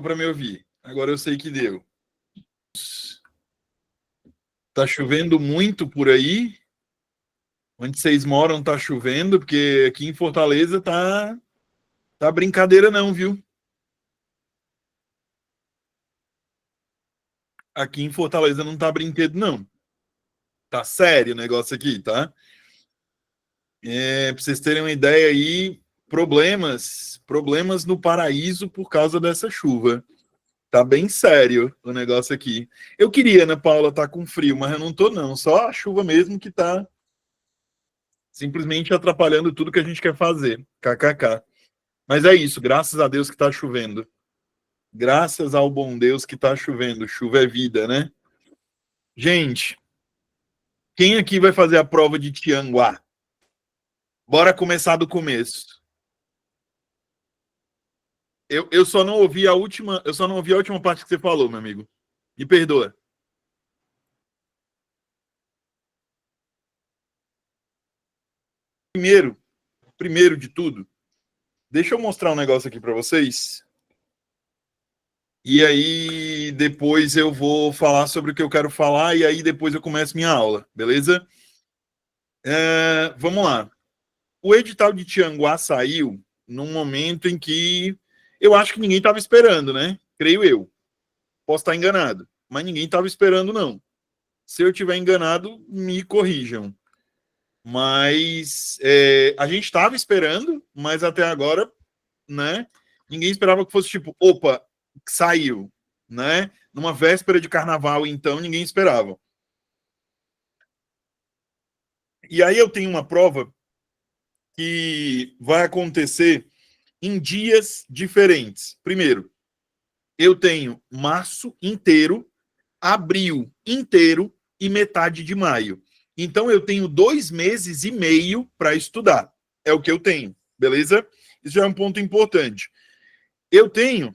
para me ouvir. Agora eu sei que deu. Tá chovendo muito por aí? Onde vocês moram tá chovendo? Porque aqui em Fortaleza tá brincadeira não, viu? Aqui em Fortaleza não tá brinquedo não. Tá sério o negócio aqui, tá? Pra vocês terem uma ideia aí, problemas no paraíso por causa dessa chuva. Tá bem sério o negócio aqui. Eu queria, Ana Paula, tá com frio, mas eu não tô não. Só a chuva mesmo que tá simplesmente atrapalhando tudo que a gente quer fazer. KKK. Mas é isso, graças a Deus que tá chovendo. Graças ao bom Deus que tá chovendo. Chuva é vida, né? Gente, quem aqui vai fazer a prova de Tianguá? Bora começar do começo. Eu só não ouvi a última, eu só não ouvi a última parte que você falou, meu amigo. Me perdoa. Primeiro de tudo, deixa eu mostrar um negócio aqui para vocês. E aí depois eu vou falar sobre o que eu quero falar e aí depois eu começo minha aula, beleza? Vamos lá. O edital de Tianguá saiu num momento em que eu acho que ninguém estava esperando, né? Creio eu. Posso estar enganado, mas ninguém estava esperando, não. Se eu estiver enganado, me corrijam. Mas a gente estava esperando, mas até agora, né? Ninguém esperava que fosse tipo, opa, saiu, né? Numa véspera de carnaval, então, ninguém esperava. E aí eu tenho uma prova que vai acontecer em dias diferentes. Primeiro, eu tenho março inteiro, abril inteiro e metade de maio. Então, eu tenho 2 meses e meio para estudar. É o que eu tenho, beleza? Isso já é um ponto importante. Eu tenho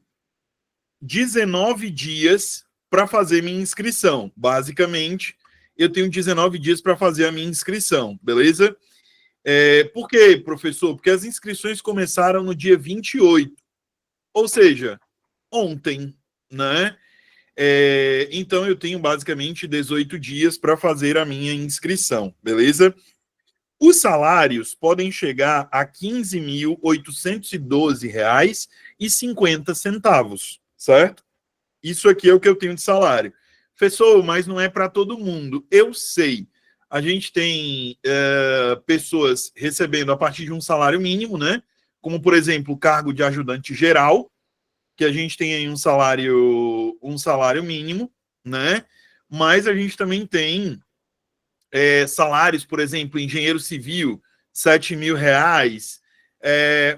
19 dias para fazer minha inscrição. Basicamente, eu tenho 19 dias para fazer a minha inscrição, beleza? Por quê, professor? Porque as inscrições começaram no dia 28, ou seja, ontem, né? Então eu tenho basicamente 18 dias para fazer a minha inscrição, beleza? Os salários podem chegar a R$ 15.812,50, certo? Isso aqui é o que eu tenho de salário. Professor, mas não é para todo mundo. Eu sei. A gente tem pessoas recebendo a partir de um salário mínimo, né? Como, por exemplo, o cargo de ajudante geral, que a gente tem aí um salário mínimo, né? Mas a gente também tem salários, por exemplo, engenheiro civil, R$ 7.000,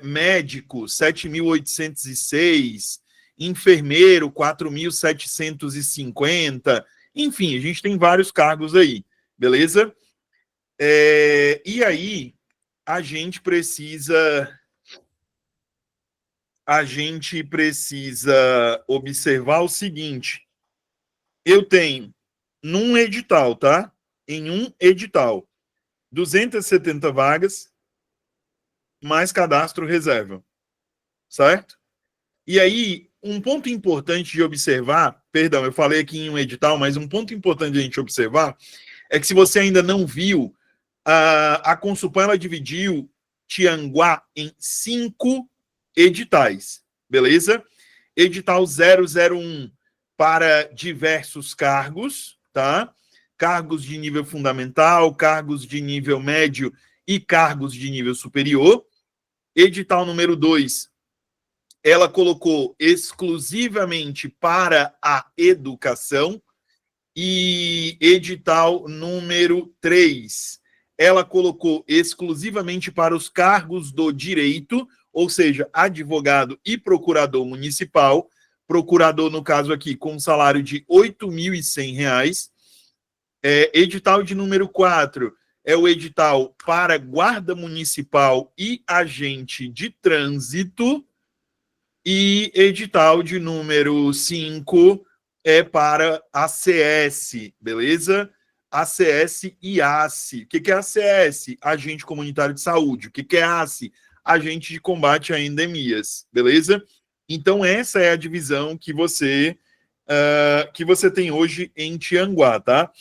médico, 7.806, enfermeiro, 4.750, enfim, a gente tem vários cargos aí, beleza? E aí, a gente precisa observar o seguinte: eu tenho num edital, tá? Em um edital, 270 vagas mais cadastro reserva, certo? E aí, um ponto importante de observar, perdão, eu falei aqui em um edital, mas um ponto importante de a gente observar é que se você ainda não viu, a Consulpan ela dividiu Tianguá em 5 editais, beleza? Edital 001 para diversos cargos, tá? Cargos de nível fundamental, cargos de nível médio e cargos de nível superior. Edital número 2, ela colocou exclusivamente para a educação. E edital número 3, ela colocou exclusivamente para os cargos do direito, ou seja, advogado e procurador municipal. Procurador, no caso aqui, com um salário de R$ 8.100. Edital de número 4 é o edital para guarda municipal e agente de trânsito. E edital de número 5 é para ACS, beleza? ACS e ACE. O que é ACS? Agente Comunitário de Saúde. O que é ACE? Agente de Combate a Endemias, beleza? Então, essa é a divisão que você tem hoje em Tianguá, tá?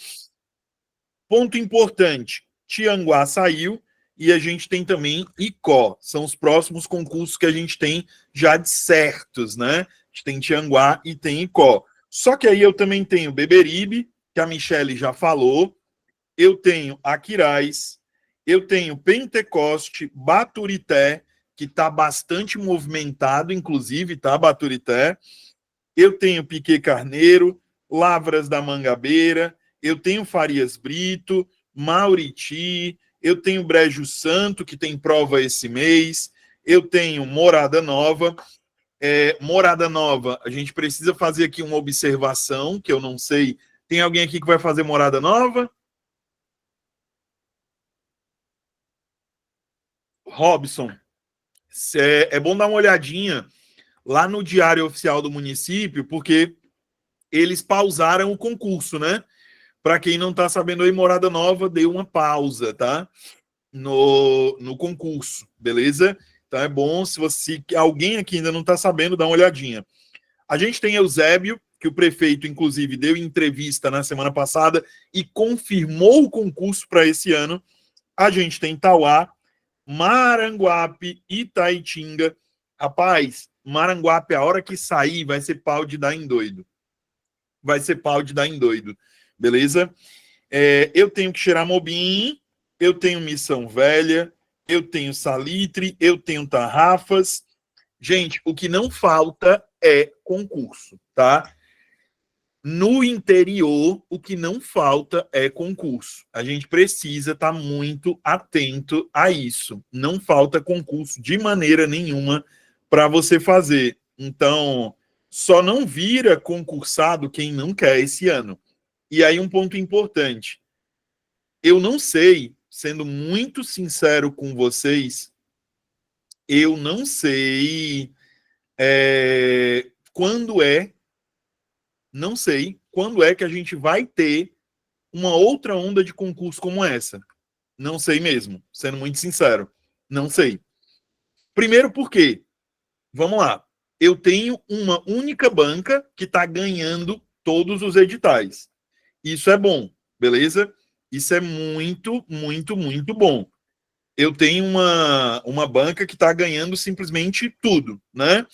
Ponto importante, Tianguá saiu e a gente tem também Icó. São os próximos concursos que a gente tem já de certos, né? A gente tem Tianguá e tem Icó. Só que aí eu também tenho Beberibe, que a Michele já falou, eu tenho Aquiraz, eu tenho Pentecoste, Baturité, que está bastante movimentado, inclusive, tá, Baturité. Eu tenho Piquet Carneiro, Lavras da Mangabeira, eu tenho Farias Brito, Mauriti, eu tenho Brejo Santo, que tem prova esse mês, eu tenho Morada Nova. Morada Nova, a gente precisa fazer aqui uma observação, que eu não sei. Tem alguém aqui que vai fazer Morada Nova? Robson, é bom dar uma olhadinha lá no Diário Oficial do município, porque eles pausaram o concurso, né? Para quem não está sabendo aí, Morada Nova deu uma pausa, tá? No concurso, beleza? Então é bom, se alguém aqui ainda não está sabendo, dá uma olhadinha. A gente tem Eusébio, que o prefeito, inclusive, deu entrevista na semana passada e confirmou o concurso para esse ano. A gente tem Tauá, Maranguape, Itaitinga. Rapaz, Maranguape, a hora que sair, vai ser pau de dar em doido. Vai ser pau de dar em doido. Beleza? Eu tenho que cheirar Mobim, eu tenho Missão Velha, eu tenho Salitre, eu tenho Tarrafas. Gente, o que não falta é concurso, tá? No interior, o que não falta é concurso. A gente precisa estar muito atento a isso. Não falta concurso de maneira nenhuma para você fazer. Então, só não vira concursado quem não quer esse ano. E aí, um ponto importante. Eu não sei, sendo muito sincero com vocês, eu não sei quando não sei quando é que a gente vai ter uma outra onda de concurso como essa. Não sei mesmo, sendo muito sincero. Não sei. Primeiro porque, vamos lá, eu tenho uma única banca que está ganhando todos os editais. Isso é bom, beleza? Isso é muito, muito, muito bom. Eu tenho uma banca que está ganhando simplesmente tudo, né?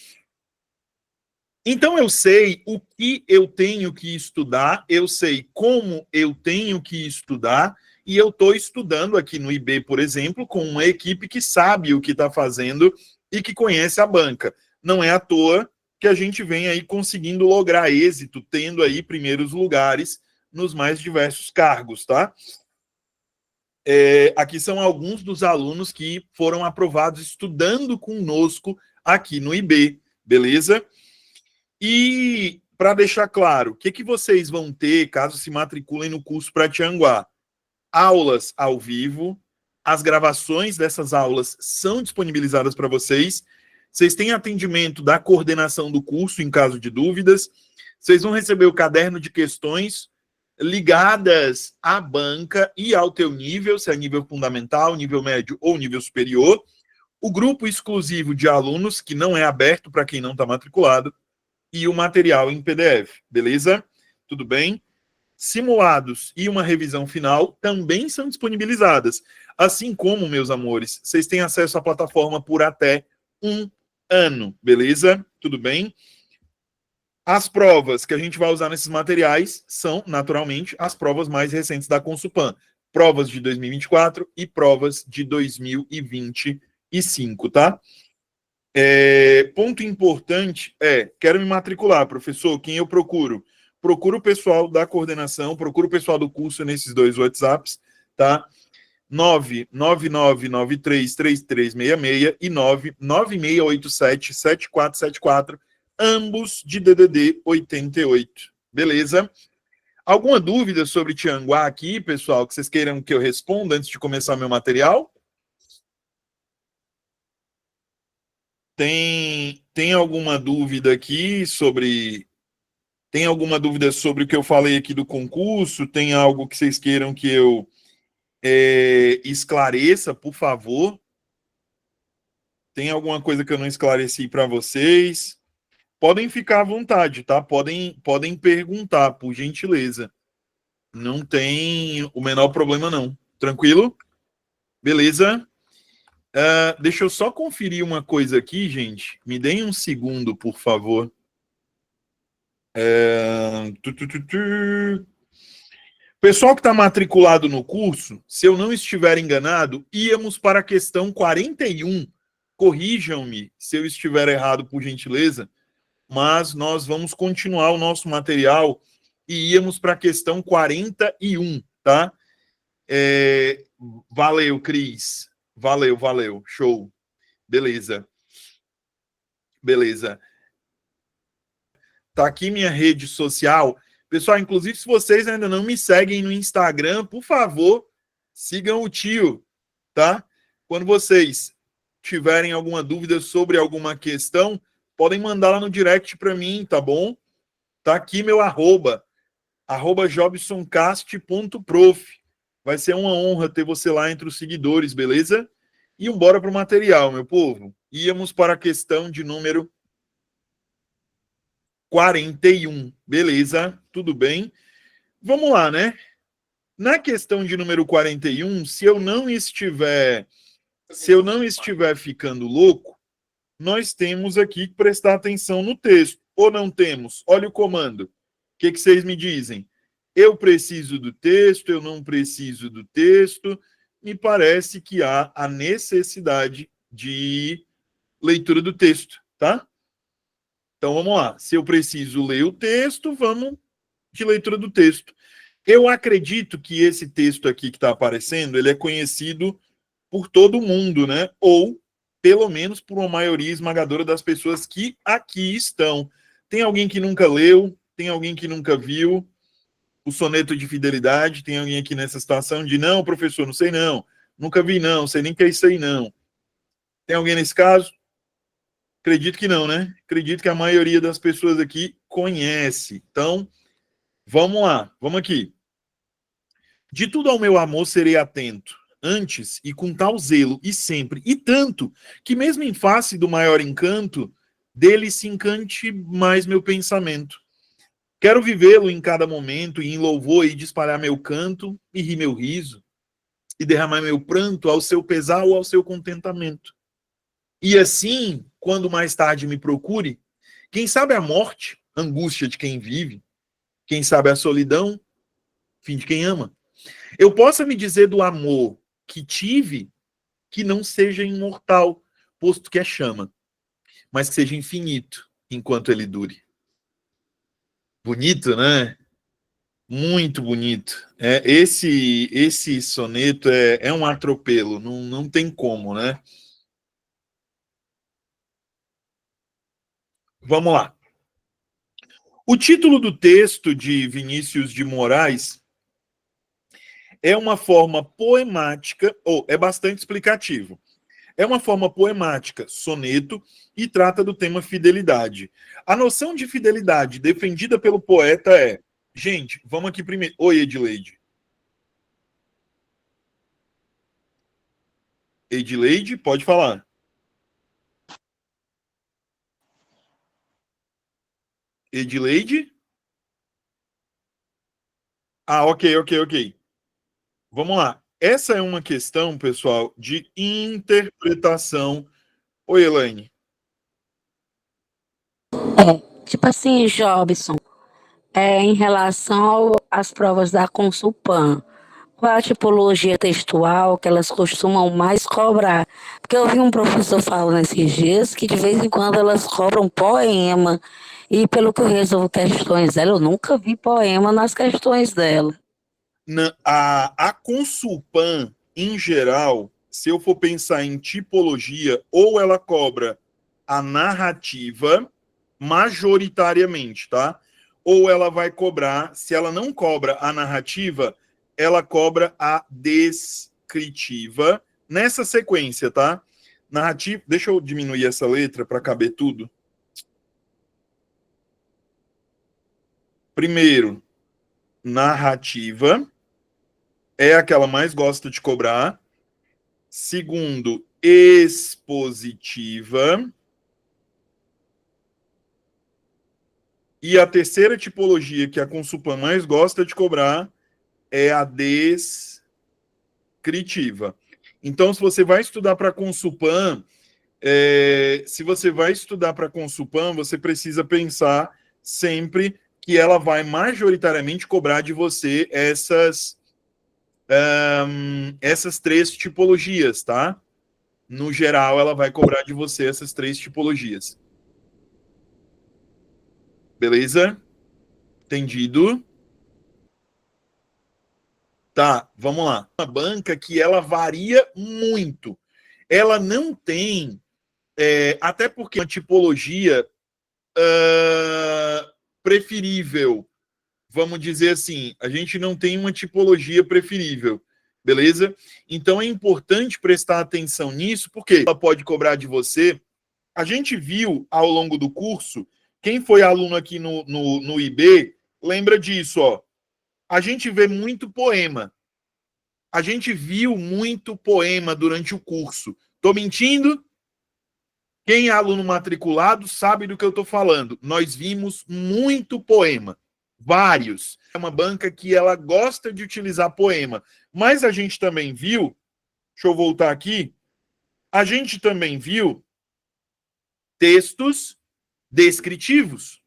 Então eu sei o que eu tenho que estudar, eu sei como eu tenho que estudar, e eu estou estudando aqui no IB, por exemplo, com uma equipe que sabe o que está fazendo e que conhece a banca. Não é à toa que a gente vem aí conseguindo lograr êxito, tendo aí primeiros lugares nos mais diversos cargos, tá? Aqui são alguns dos alunos que foram aprovados estudando conosco aqui no IB, beleza? E para deixar claro, o que vocês vão ter caso se matriculem no curso para Tianguá? Aulas ao vivo, as gravações dessas aulas são disponibilizadas para vocês. Vocês têm atendimento da coordenação do curso em caso de dúvidas. Vocês vão receber o caderno de questões ligadas à banca e ao teu nível, se é nível fundamental, nível médio ou nível superior. O grupo exclusivo de alunos, que não é aberto para quem não está matriculado, e o material em PDF, beleza? Tudo bem? Simulados e uma revisão final também são disponibilizadas. Assim como, meus amores, vocês têm acesso à plataforma por até 1 ano, beleza? Tudo bem? As provas que a gente vai usar nesses materiais são, naturalmente, as provas mais recentes da Consulpan. Provas de 2024 e provas de 2025, tá? Ponto importante quero me matricular, professor, quem eu procuro? Procuro o pessoal da coordenação, procuro o pessoal do curso nesses dois WhatsApps, tá? 999933366 e 996877474, ambos de DDD 88, beleza? Alguma dúvida sobre Tianguá aqui, pessoal, que vocês queiram que eu responda antes de começar meu material? Tem alguma dúvida aqui sobre... Tem alguma dúvida sobre o que eu falei aqui do concurso? Tem algo que vocês queiram que eu esclareça, por favor? Tem alguma coisa que eu não esclareci para vocês? Podem ficar à vontade, tá? Podem perguntar, por gentileza. Não tem o menor problema, não. Tranquilo? Beleza? Deixa eu só conferir uma coisa aqui, gente. Me deem um segundo, por favor. Pessoal que está matriculado no curso, se eu não estiver enganado, íamos para a questão 41. Corrijam-me se eu estiver errado, por gentileza, mas nós vamos continuar o nosso material e íamos para a questão 41, tá? Valeu, Cris. Valeu. Show. Beleza. Tá aqui minha rede social. Pessoal, inclusive, se vocês ainda não me seguem no Instagram, por favor, sigam o tio, tá? Quando vocês tiverem alguma dúvida sobre alguma questão, podem mandar lá no direct para mim, tá bom? Tá aqui meu arroba jobsoncast.prof. Vai ser uma honra ter você lá entre os seguidores, beleza? E bora pro material, meu povo. Íamos para a questão de número 41. Beleza, tudo bem? Vamos lá, né? Na questão de número 41, se eu não estiver ficando louco, nós temos aqui que prestar atenção no texto. Ou não temos? Olha o comando. O que vocês me dizem? Eu preciso do texto, eu não preciso do texto. Me parece que há a necessidade de leitura do texto, tá? Então vamos lá. Se eu preciso ler o texto, vamos de leitura do texto. Eu acredito que esse texto aqui que está aparecendo, ele é conhecido por todo mundo, né? Ou, pelo menos, por uma maioria esmagadora das pessoas que aqui estão. Tem alguém que nunca leu? Tem alguém que nunca viu o soneto de fidelidade? Tem alguém aqui nessa situação de, não, professor, não sei não, nunca vi não, sei nem o que é isso aí não. Tem alguém nesse caso? Acredito que não, né? Acredito que a maioria das pessoas aqui conhece. Então, vamos lá, vamos aqui. De tudo ao meu amor serei atento, antes e com tal zelo, e sempre, e tanto, que mesmo em face do maior encanto, dele se encante mais meu pensamento. Quero vivê-lo em cada momento, e em louvor e de espalhar meu canto, e rir meu riso, e derramar meu pranto ao seu pesar ou ao seu contentamento. E assim, quando mais tarde me procure, quem sabe a morte, angústia de quem vive, quem sabe a solidão, fim de quem ama, eu possa me dizer do amor que tive, que não seja imortal, posto que é chama, mas que seja infinito, enquanto ele dure. Bonito, né? Muito bonito. Esse soneto é um atropelo, não tem como, né? Vamos lá. O título do texto de Vinícius de Moraes é uma forma poemática, ou é bastante explicativo. É uma forma poemática, soneto, e trata do tema fidelidade. A noção de fidelidade defendida pelo poeta é... Gente, vamos aqui primeiro. Oi, Edileide. Edileide, pode falar. Edileide? Ah, ok. Vamos lá. Essa é uma questão, pessoal, de interpretação. Oi, Elaine. Tipo assim, Jobson, em relação às provas da Consulpan, qual é a tipologia textual que elas costumam mais cobrar? Porque eu vi um professor falando esses dias que de vez em quando elas cobram poema, e pelo que eu resolvo questões dela, eu nunca vi poema nas questões dela. A Consulpan, em geral, se eu for pensar em tipologia, ou ela cobra a narrativa majoritariamente, tá? Ou ela vai cobrar, se ela não cobra a narrativa, ela cobra a descritiva nessa sequência, tá? Narrativa, deixa eu diminuir essa letra para caber tudo. Primeiro, narrativa é a que ela mais gosta de cobrar. Segundo, expositiva. E a terceira tipologia que a Consulpan mais gosta de cobrar é a descritiva. Então, se você vai estudar para a Consulpan, você precisa pensar sempre que ela vai majoritariamente cobrar de você essas três tipologias, tá? No geral, ela vai cobrar de você essas três tipologias. Beleza? Entendido? Tá, vamos lá. Uma banca que ela varia muito. Ela não tem, até porque uma tipologia preferível, vamos dizer assim, a gente não tem uma tipologia preferível, beleza? Então é importante prestar atenção nisso, porque ela pode cobrar de você. A gente viu ao longo do curso, quem foi aluno aqui no IB, lembra disso, ó. A gente vê muito poema. A gente viu muito poema durante o curso. Tô mentindo? Quem é aluno matriculado sabe do que eu estou falando. Nós vimos muito poema, vários. É uma banca que ela gosta de utilizar poema. Mas a gente também viu, deixa eu voltar aqui, a gente também viu textos descritivos.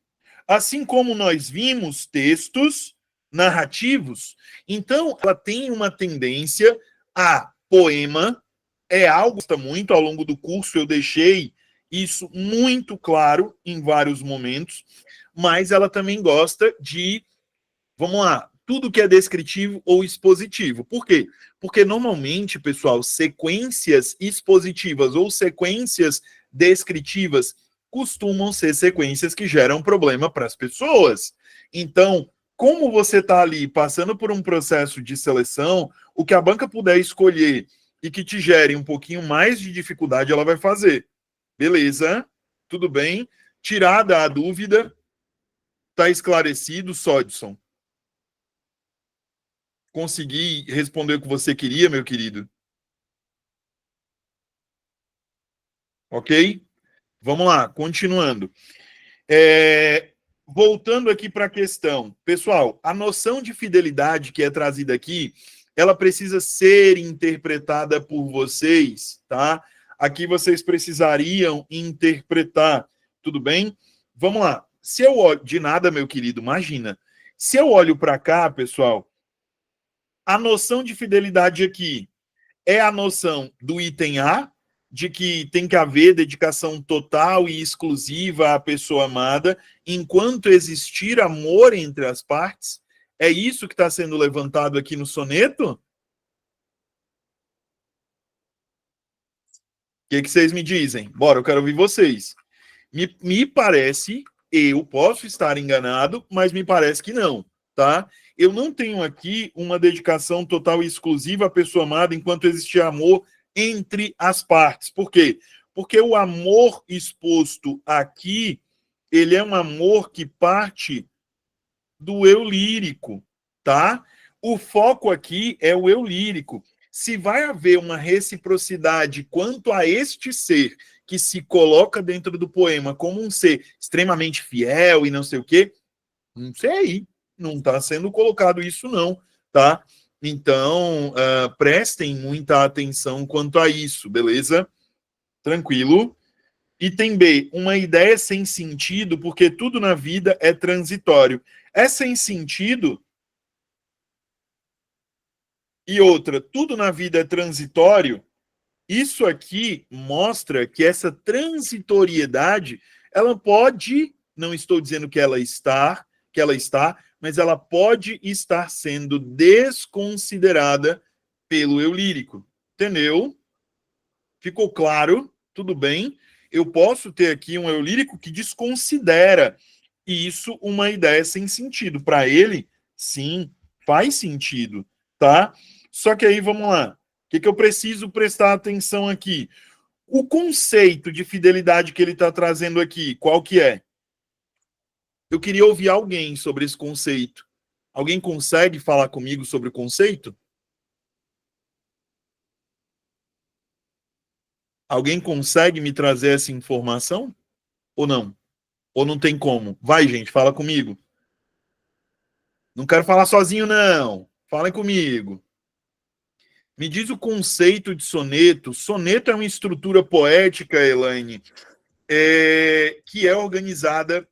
Assim como nós vimos textos narrativos. Então, ela tem uma tendência a poema, é algo que gosta muito ao longo do curso, eu deixei isso muito claro em vários momentos, mas ela também gosta de, vamos lá, tudo que é descritivo ou expositivo. Por quê? Porque normalmente, pessoal, sequências expositivas ou sequências descritivas costumam ser sequências que geram problema para as pessoas. Então, como você está ali passando por um processo de seleção, o que a banca puder escolher e que te gere um pouquinho mais de dificuldade, ela vai fazer. Beleza? Tudo bem? Tirada a dúvida, está esclarecido, Sodson? Consegui responder o que você queria, meu querido? Ok? Vamos lá, continuando. Voltando aqui para a questão. Pessoal, a noção de fidelidade que é trazida aqui, ela precisa ser interpretada por vocês, tá? Aqui vocês precisariam interpretar, tudo bem? Vamos lá. Se eu olho... De nada, meu querido, imagina. Se eu olho para cá, pessoal, a noção de fidelidade aqui é a noção do item A, de que tem que haver dedicação total e exclusiva à pessoa amada, enquanto existir amor entre as partes. É isso que está sendo levantado aqui no soneto? O que vocês me dizem? Bora, eu quero ouvir vocês. Me parece, eu posso estar enganado, mas me parece que não, tá? Eu não tenho aqui uma dedicação total e exclusiva à pessoa amada enquanto existir amor entre as partes. Por quê? Porque o amor exposto aqui, ele é um amor que parte do eu lírico, tá? O foco aqui é o eu lírico. Se vai haver uma reciprocidade quanto a este ser que se coloca dentro do poema como um ser extremamente fiel e não sei o quê, não sei, não está sendo colocado isso não, tá? Então, prestem muita atenção quanto a isso, beleza? Tranquilo? Item B, uma ideia sem sentido, porque tudo na vida é transitório. É sem sentido. E outra, tudo na vida é transitório. Isso aqui mostra que essa transitoriedade, ela pode, não estou dizendo que ela está, mas ela pode estar sendo desconsiderada pelo eu lírico. Entendeu? Ficou claro? Tudo bem? Eu posso ter aqui um eu lírico que desconsidera isso uma ideia sem sentido. Para ele, sim, faz sentido, tá? Só que aí, vamos lá. O que eu preciso prestar atenção aqui? O conceito de fidelidade que ele está trazendo aqui, qual que é? Eu queria ouvir alguém sobre esse conceito. Alguém consegue falar comigo sobre o conceito? Alguém consegue me trazer essa informação? Ou não? Ou não tem como? Vai, gente, fala comigo. Não quero falar sozinho, não. Falem comigo. Me diz o conceito de soneto. Soneto é uma estrutura poética, Elaine, que é organizada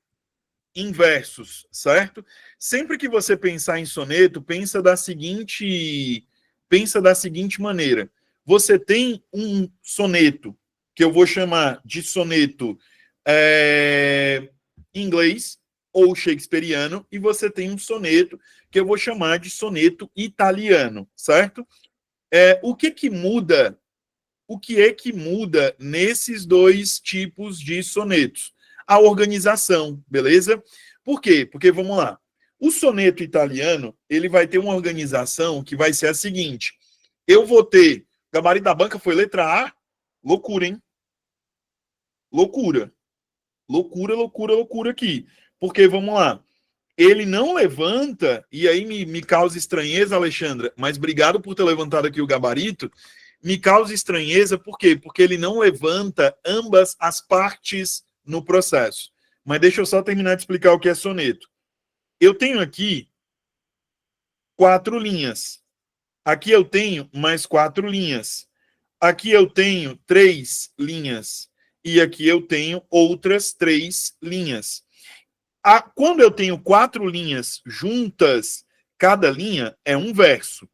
em versos, certo? Sempre que você pensar em soneto, pensa da seguinte maneira. Você tem um soneto, que eu vou chamar de soneto inglês ou shakespeariano, e você tem um soneto que eu vou chamar de soneto italiano, certo? O que muda? O que é que muda nesses dois tipos de sonetos? A organização, beleza? Por quê? Porque, vamos lá, o soneto italiano, ele vai ter uma organização que vai ser a seguinte, eu vou ter, o gabarito da banca foi letra A, loucura, hein? Loucura. Loucura, loucura, loucura aqui. Porque, vamos lá, ele não levanta, e aí me causa estranheza, Alexandra, mas obrigado por ter levantado aqui o gabarito, me causa estranheza, por quê? Porque ele não levanta ambas as partes no processo. Mas deixa eu só terminar de explicar o que é soneto. Eu tenho aqui 4 linhas. Aqui eu tenho mais 4 linhas. Aqui eu tenho 3 linhas. E aqui eu tenho outras 3 linhas. Quando eu tenho 4 linhas juntas, cada linha é um verso.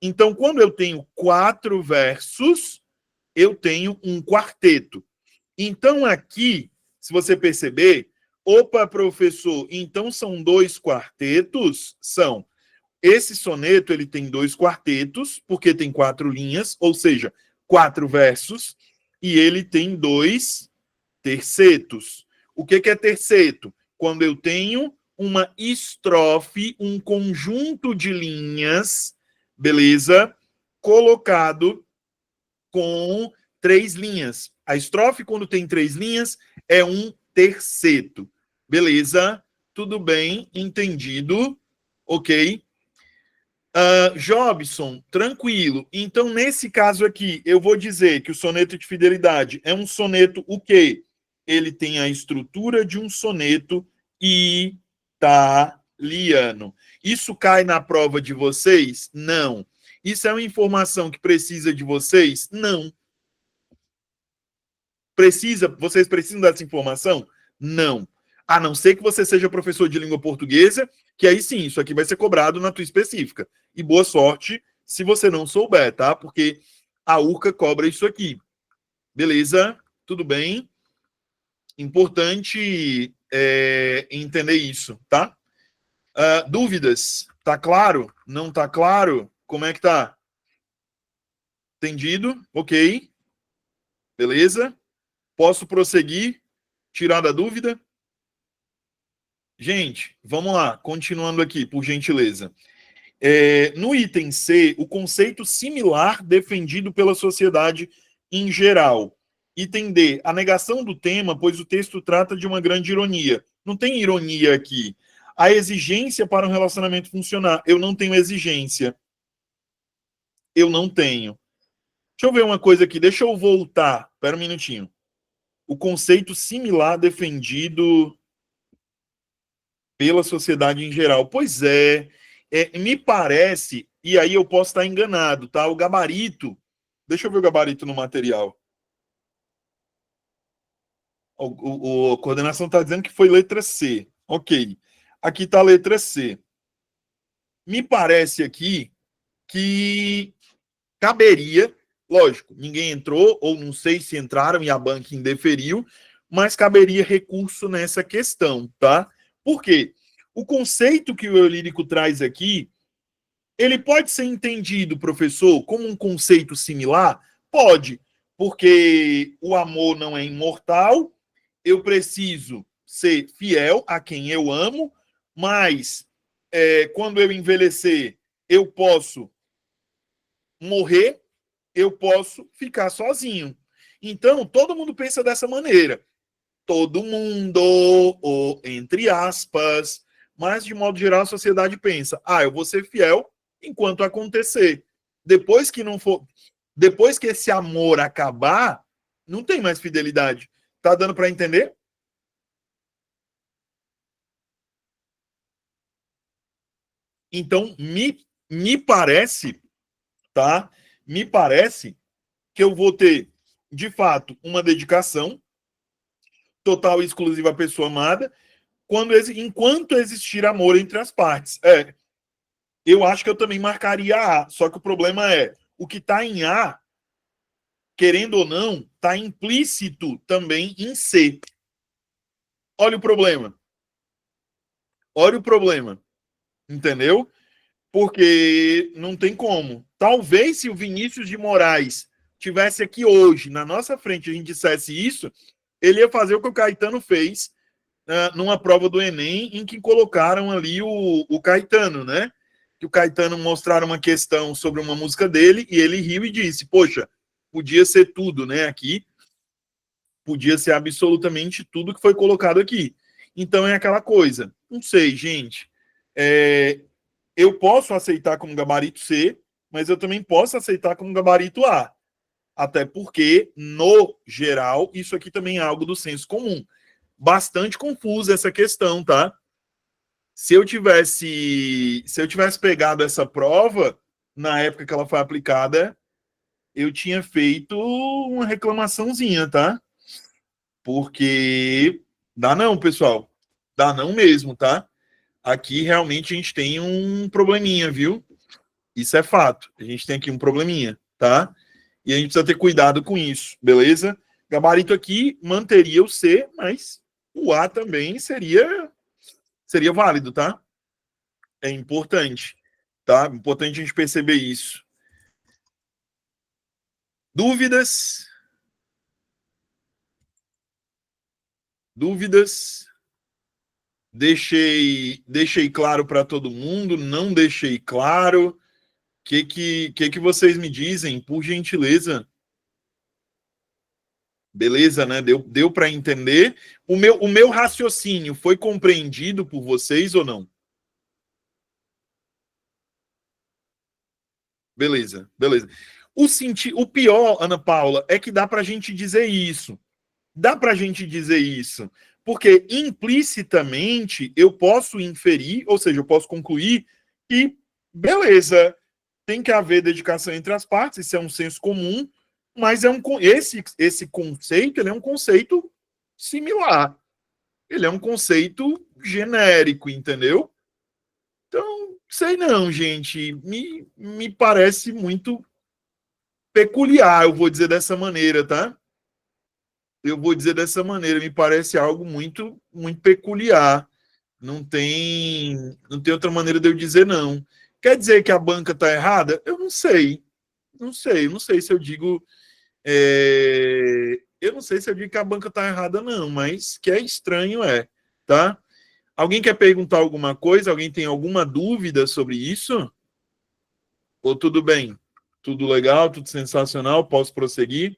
Então, quando eu tenho 4 versos, eu tenho um quarteto. Então, aqui, se você perceber, opa, professor, então são 2 quartetos? São. Esse soneto, ele tem 2 quartetos, porque tem 4 linhas, ou seja, 4 versos, e ele tem 2 tercetos. O que é terceto? Quando eu tenho uma estrofe, um conjunto de linhas, beleza? Colocado com 3 linhas. A estrofe, quando tem 3 linhas, é um terceto. Beleza? Tudo bem? Entendido? Ok? Jobson, tranquilo. Então, nesse caso aqui, eu vou dizer que o soneto de fidelidade é um soneto o quê? Ele tem a estrutura de um soneto italiano. Isso cai na prova de vocês? Não. Isso é uma informação que precisa de vocês? Não. Vocês precisam dessa informação? Não. A não ser que você seja professor de língua portuguesa, que aí sim, isso aqui vai ser cobrado na tua específica. E boa sorte se você não souber, tá? Porque a URCA cobra isso aqui. Beleza? Tudo bem? Importante entender isso, tá? Dúvidas? Tá claro? Não tá claro? Como é que tá? Entendido? Ok. Beleza? Posso prosseguir? Tirar da dúvida? Gente, vamos lá, continuando aqui, por gentileza. No item C, o conceito similar defendido pela sociedade em geral. Item D, a negação do tema, pois o texto trata de uma grande ironia. Não tem ironia aqui. A exigência para um relacionamento funcionar. Eu não tenho exigência. Eu não tenho. Deixa eu ver uma coisa aqui, deixa eu voltar. Espera um minutinho. O conceito similar defendido pela sociedade em geral. Pois me parece, e aí eu posso estar enganado, tá? O gabarito, deixa eu ver o gabarito no material. A coordenação está dizendo que foi letra C. Ok. Aqui está a letra C. Me parece aqui que caberia, lógico, ninguém entrou, ou não sei se entraram e a banca indeferiu, mas caberia recurso nessa questão, tá? Por quê? O conceito que o eu lírico traz aqui, ele pode ser entendido, professor, como um conceito similar? Pode, porque o amor não é imortal, eu preciso ser fiel a quem eu amo, mas quando eu envelhecer, eu posso morrer, eu posso ficar sozinho. Então, todo mundo pensa dessa maneira. Todo mundo, ou entre aspas, mas de modo geral a sociedade pensa: eu vou ser fiel enquanto acontecer. Depois que não for, depois que esse amor acabar, não tem mais fidelidade. Tá dando para entender? Então, me parece, tá? Me parece que eu vou ter, de fato, uma dedicação total e exclusiva à pessoa amada, enquanto existir amor entre as partes. Eu acho que eu também marcaria A, só que o problema é, o que está em A, querendo ou não, está implícito também em C. Olha o problema. Olha o problema. Entendeu? Porque não tem como. Talvez se o Vinícius de Moraes tivesse aqui hoje, na nossa frente, a gente dissesse isso, ele ia fazer o que o Caetano fez numa prova do Enem, em que colocaram ali o Caetano, né? Que o Caetano mostraram uma questão sobre uma música dele e ele riu e disse: poxa, podia ser tudo, né? Aqui podia ser absolutamente tudo que foi colocado aqui. Então é aquela coisa. Não sei, gente. Eu posso aceitar como gabarito C, mas eu também posso aceitar como gabarito A. Até porque, no geral, isso aqui também é algo do senso comum. Bastante confusa essa questão, tá? Se eu tivesse pegado essa prova na época que ela foi aplicada, eu tinha feito uma reclamaçãozinha, tá? Porque dá não, pessoal. Dá não mesmo, tá? Aqui realmente a gente tem um probleminha, viu? Isso é fato. A gente tem aqui um probleminha, tá? E a gente precisa ter cuidado com isso, beleza? Gabarito aqui manteria o C, mas o A também seria válido, tá? É importante, tá? Importante a gente perceber isso. Dúvidas? Dúvidas? Deixei claro para todo mundo? Não deixei claro? Que vocês me dizem, por gentileza? Beleza, né? Deu para entender? O meu raciocínio foi compreendido por vocês ou não? Beleza, beleza. O pior, Ana Paula, é que dá para a gente dizer isso. Dá para a gente dizer isso. Porque implicitamente eu posso inferir, ou seja, eu posso concluir que, beleza, tem que haver dedicação entre as partes, isso é um senso comum, mas esse conceito ele é um conceito similar. Ele é um conceito genérico, entendeu? Então, sei não, gente. Me parece muito peculiar, eu vou dizer dessa maneira, tá? Eu vou dizer dessa maneira, me parece algo muito, muito peculiar. Não tem outra maneira de eu dizer não. Quer dizer que a banca está errada? Eu não sei. Não sei se eu digo. Eu não sei se eu digo que a banca está errada, não, mas que é estranho, tá? Alguém quer perguntar alguma coisa? Alguém tem alguma dúvida sobre isso? Ou tudo bem? Tudo legal? Tudo sensacional? Posso prosseguir?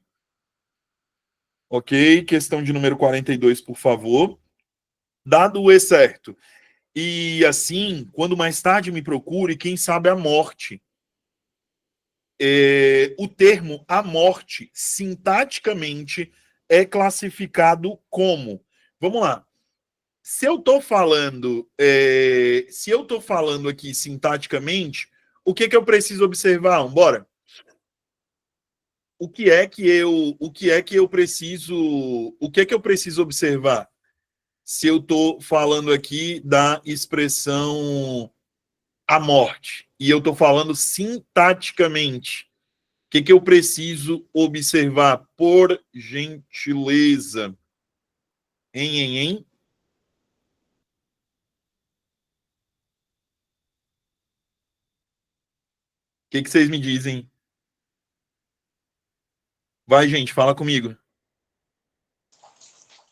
Ok. Questão de número 42, por favor. Dado o E certo. E assim, quando mais tarde me procure, quem sabe a morte. O termo a morte, sintaticamente, é classificado como. Vamos lá. Se eu estou falando aqui sintaticamente, o que eu preciso observar? Bora. O que eu preciso observar? Se eu estou falando aqui da expressão a morte e eu estou falando sintaticamente, o que eu preciso observar? Por gentileza. Hein? O que vocês me dizem? Vai, gente, fala comigo.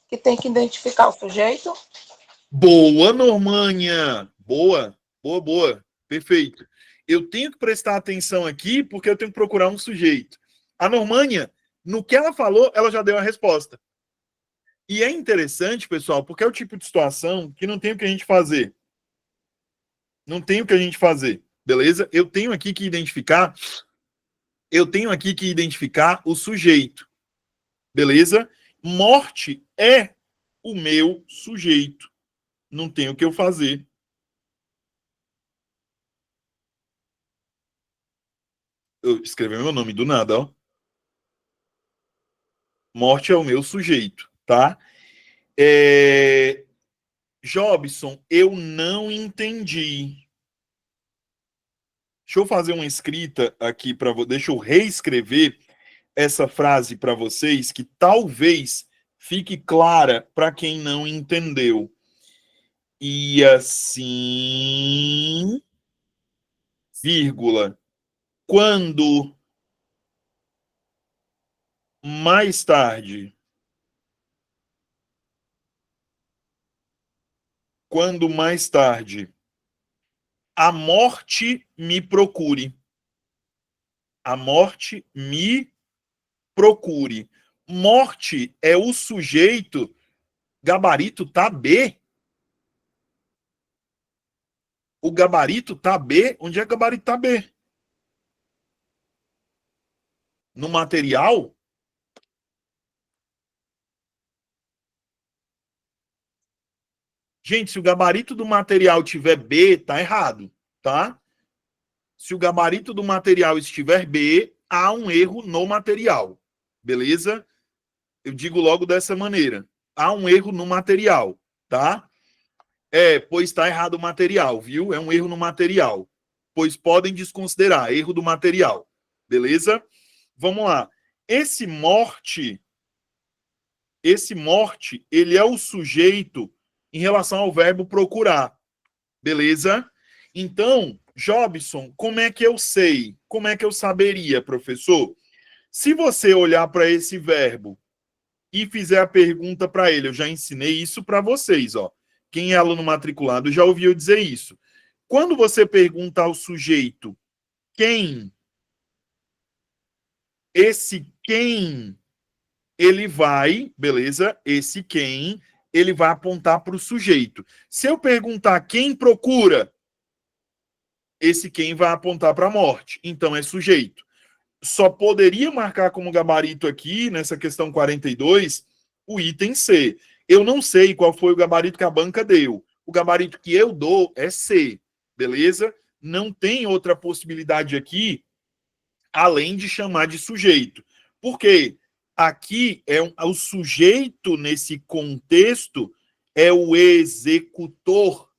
Que tem que identificar o sujeito. Boa, Normanha! Boa. Perfeito. Eu tenho que prestar atenção aqui porque eu tenho que procurar um sujeito. A Normanha, no que ela falou, ela já deu a resposta. E é interessante, pessoal, porque é o tipo de situação que não tem o que a gente fazer. Não tem o que a gente fazer, beleza? Eu tenho aqui que identificar o sujeito, beleza? Morte é o meu sujeito. Não tem o que eu fazer. Eu escrevi meu nome do nada, ó. Morte é o meu sujeito, tá? Jobson, eu não entendi. Deixa eu fazer uma escrita aqui para você. Deixa eu reescrever essa frase para vocês que talvez fique clara para quem não entendeu. E assim, vírgula, quando mais tarde, quando mais tarde a morte me procure. A morte me procure. Morte é o sujeito, gabarito tá B. O gabarito tá B. Onde é que o gabarito tá B? No material? Gente, se o gabarito do material tiver B, tá errado, tá? Se o gabarito do material estiver B, há um erro no material. Beleza? Eu digo logo dessa maneira. Há um erro no material, tá? Pois está errado o material, viu? É um erro no material. Pois podem desconsiderar, erro do material. Beleza? Vamos lá. Esse morte, ele é o sujeito em relação ao verbo procurar. Beleza? Então, Jobson, como é que eu sei? Como é que eu saberia, professor? Se você olhar para esse verbo e fizer a pergunta para ele, eu já ensinei isso para vocês, ó. Quem é aluno matriculado já ouviu dizer isso. Quando você pergunta ao sujeito quem, esse quem, ele vai, beleza? Esse quem, ele vai apontar para o sujeito. Se eu perguntar quem procura, esse quem vai apontar para a morte. Então é sujeito. Só poderia marcar como gabarito aqui, nessa questão 42, o item C. Eu não sei qual foi o gabarito que a banca deu. O gabarito que eu dou é C, beleza? Não tem outra possibilidade aqui, além de chamar de sujeito. Por quê? Aqui o sujeito, nesse contexto, é o executor.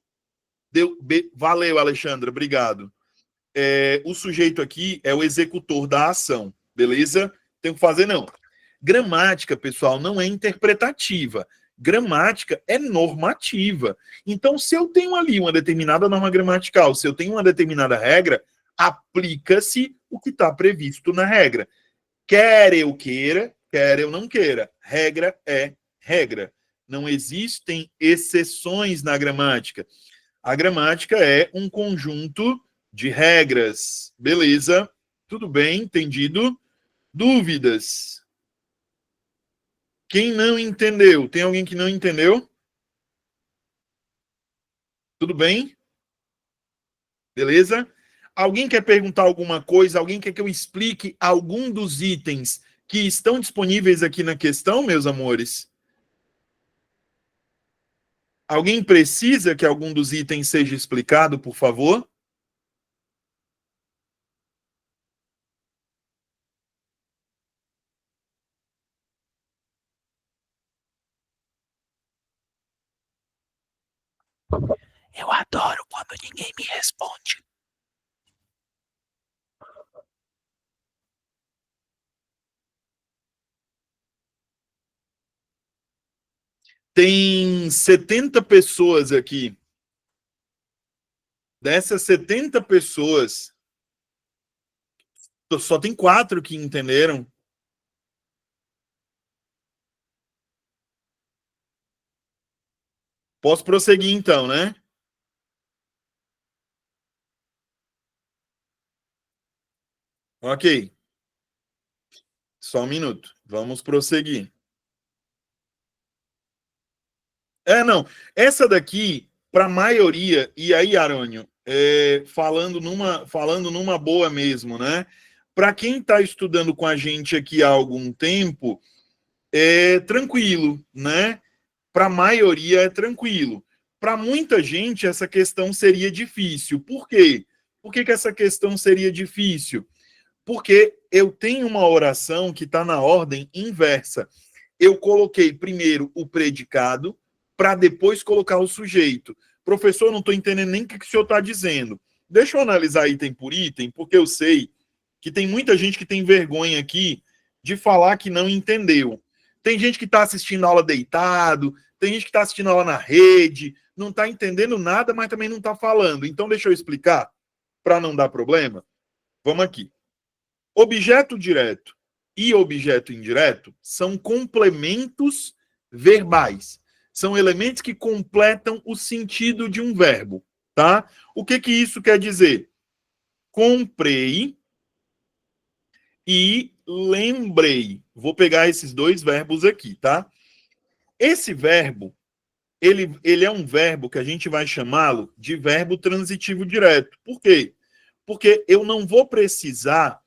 Valeu, Alexandra, obrigado. O sujeito aqui é o executor da ação, beleza? Tem que fazer, não. Gramática, pessoal, não é interpretativa. Gramática é normativa. Então, se eu tenho ali uma determinada norma gramatical, se eu tenho uma determinada regra, aplica-se o que está previsto na regra. Quer eu queira, quer eu não queira. Regra é regra. Não existem exceções na gramática. A gramática é um conjunto de regras. Beleza? Tudo bem? Entendido? Dúvidas? Quem não entendeu? Tem alguém que não entendeu? Tudo bem? Beleza? Alguém quer perguntar alguma coisa? Alguém quer que eu explique algum dos itens que estão disponíveis aqui na questão, meus amores? Alguém precisa que algum dos itens seja explicado, por favor? Eu adoro quando ninguém me responde. Tem 70 pessoas aqui. Dessas 70 pessoas, só tem 4 que entenderam. Posso prosseguir então, né? Ok. Só um minuto. Vamos prosseguir. Não. Essa daqui, para a maioria, e aí, Arônio, falando numa boa mesmo, né? Para quem está estudando com a gente aqui há algum tempo, é tranquilo, né? Para a maioria é tranquilo. Para muita gente, essa questão seria difícil. Por quê? Por que essa questão seria difícil? Porque eu tenho uma oração que está na ordem inversa. Eu coloquei primeiro o predicado para depois colocar o sujeito. Professor, não estou entendendo nem o que o senhor está dizendo. Deixa eu analisar item por item, porque eu sei que tem muita gente que tem vergonha aqui de falar que não entendeu. Tem gente que está assistindo aula deitado, tem gente que está assistindo aula na rede, não está entendendo nada, mas também não está falando. Então, deixa eu explicar, para não dar problema. Vamos aqui. Objeto direto e objeto indireto são complementos verbais. São elementos que completam o sentido de um verbo, tá? O que isso quer dizer? Comprei e lembrei. Vou pegar esses dois verbos aqui, tá? Esse verbo, ele é um verbo que a gente vai chamá-lo de verbo transitivo direto. Por quê? Porque eu não vou precisar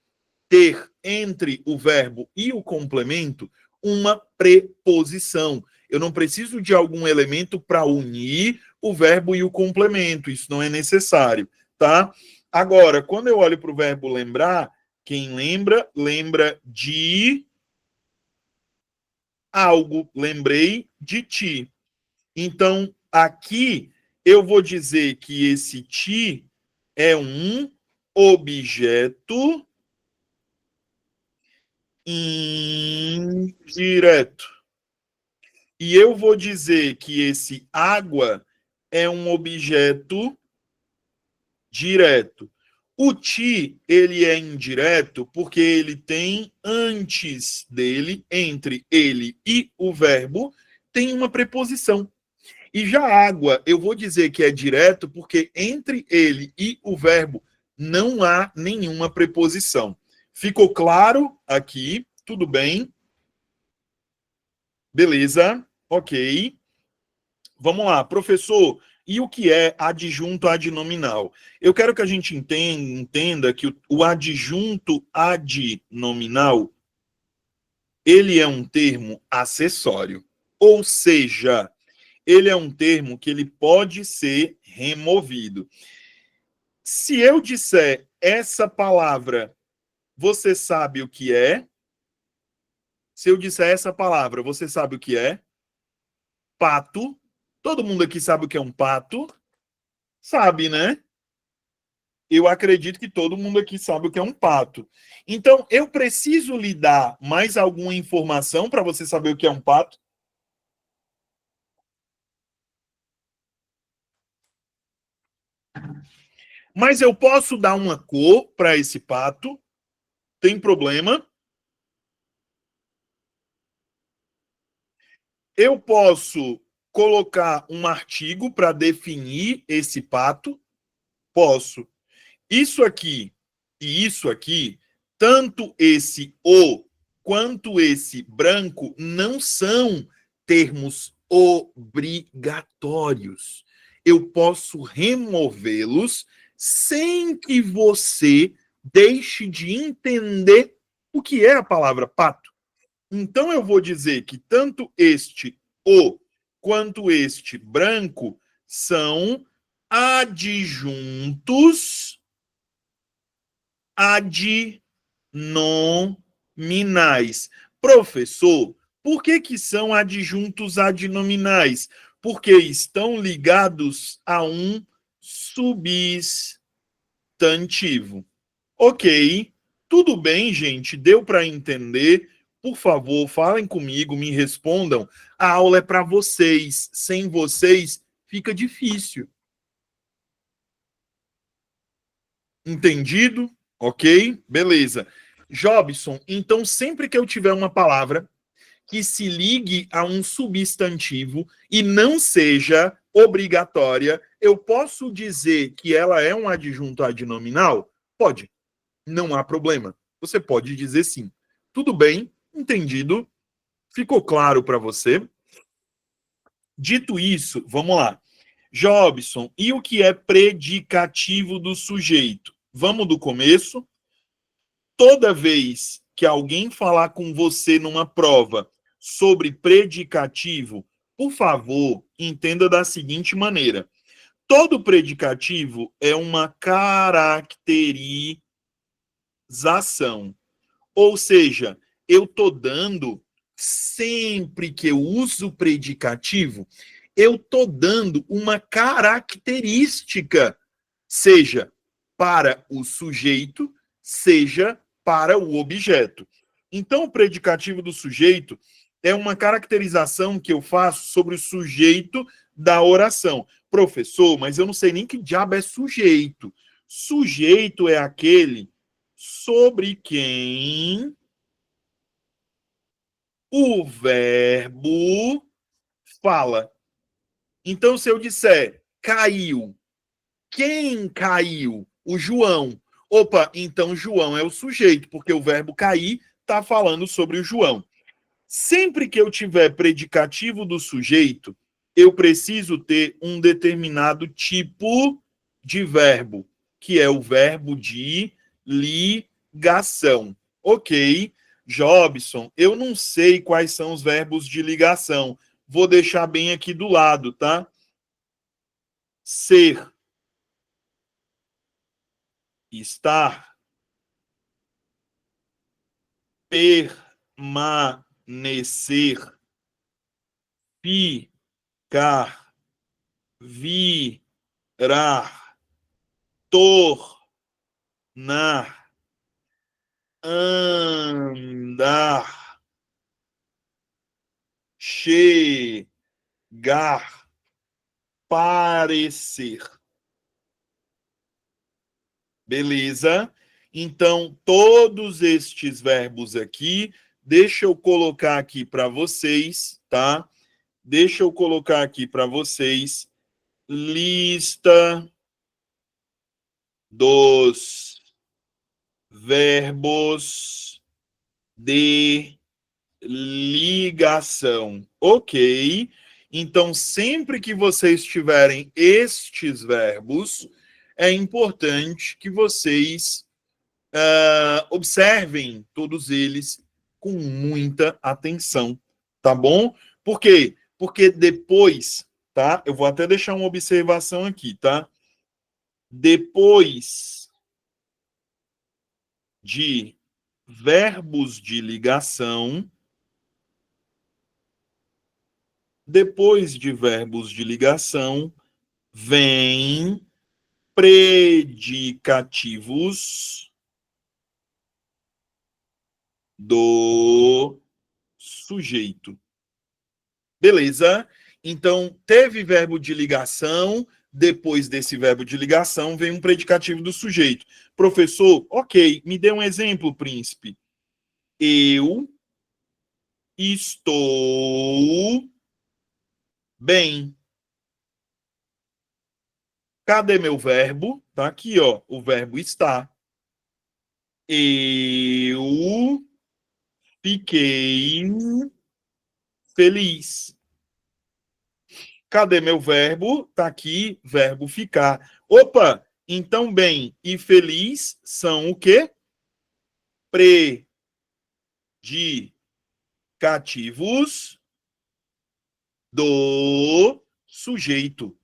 ter entre o verbo e o complemento uma preposição. Eu não preciso de algum elemento para unir o verbo e o complemento. Isso não é necessário, tá? Agora, quando eu olho para o verbo lembrar, quem lembra, lembra de algo. Lembrei de ti. Então, aqui eu vou dizer que esse ti é um objeto indireto. E eu vou dizer que esse água é um objeto direto. O ti, ele é indireto porque ele tem antes dele, entre ele e o verbo, tem uma preposição. E já água, eu vou dizer que é direto porque entre ele e o verbo não há nenhuma preposição. Ficou claro aqui? Tudo bem? Beleza, ok. Vamos lá, professor. E o que é adjunto adnominal? Eu quero que a gente entenda que o adjunto adnominal, ele é um termo acessório. Ou seja, ele é um termo que ele pode ser removido. Se eu disser essa palavra, você sabe o que é? Se eu disser essa palavra, você sabe o que é? Pato. Todo mundo aqui sabe o que é um pato? Sabe, né? Eu acredito que todo mundo aqui sabe o que é um pato. Então, eu preciso lhe dar mais alguma informação para você saber o que é um pato? Mas eu posso dar uma cor para esse pato? Tem problema? Eu posso colocar um artigo para definir esse pato? Posso. Isso aqui e isso aqui, tanto esse o quanto esse branco, não são termos obrigatórios. Eu posso removê-los sem que você deixe de entender o que é a palavra pato. Então eu vou dizer que tanto este o quanto este branco são adjuntos adnominais. Professor, por que são adjuntos adnominais? Porque estão ligados a um substantivo. Ok, tudo bem, gente, deu para entender. Por favor, falem comigo, me respondam. A aula é para vocês. Sem vocês, fica difícil. Entendido? Ok? Beleza. Jobson, então sempre que eu tiver uma palavra que se ligue a um substantivo e não seja obrigatória, eu posso dizer que ela é um adjunto adnominal? Pode. Não há problema. Você pode dizer sim. Tudo bem? Entendido? Ficou claro para você? Dito isso, vamos lá. Jobson, e o que é predicativo do sujeito? Vamos do começo. Toda vez que alguém falar com você numa prova sobre predicativo, por favor, entenda da seguinte maneira. Todo predicativo é uma característica caratterização. Ou seja, eu estou dando, sempre que eu uso predicativo, eu estou dando uma característica, seja para o sujeito, seja para o objeto. Então, o predicativo do sujeito é uma caracterização que eu faço sobre o sujeito da oração. Professor, mas eu não sei nem que diabo é sujeito. Sujeito é aquele sobre quem o verbo fala. Então, se eu disser caiu, quem caiu? O João. Opa, então João é o sujeito, porque o verbo cair está falando sobre o João. Sempre que eu tiver predicativo do sujeito, eu preciso ter um determinado tipo de verbo, que é o verbo de ligação. Ok, Jobson, eu não sei quais são os verbos de ligação. Vou deixar bem aqui do lado, tá? Ser, estar, permanecer, ficar, virar, tornar, andar, chegar, parecer. Beleza? Então, todos estes verbos aqui, deixa eu colocar aqui para vocês, tá? Deixa eu colocar aqui para vocês lista dos verbos de ligação. Ok? Então, sempre que vocês tiverem estes verbos, é importante que vocês observem todos eles com muita atenção, tá bom? Por quê? Porque depois, tá? Eu vou até deixar uma observação aqui, tá? Depois de verbos de ligação, vem predicativos do sujeito. Beleza? Então, teve verbo de ligação, depois desse verbo de ligação vem um predicativo do sujeito. Professor, ok, me dê um exemplo, príncipe. Eu estou bem. Cadê meu verbo? Tá aqui, ó, o verbo está. Eu fiquei feliz. Cadê meu verbo? Tá aqui, verbo ficar. Opa, então bem e feliz são o quê? Predicativos do sujeito.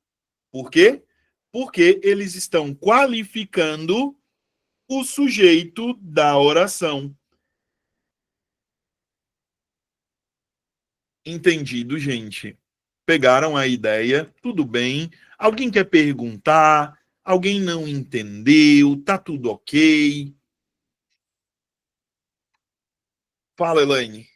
Por quê? Porque eles estão qualificando o sujeito da oração. Entendido, gente? Pegaram a ideia? Tudo bem? Alguém quer perguntar? Alguém não entendeu? Tá tudo ok? Fala, Elaine.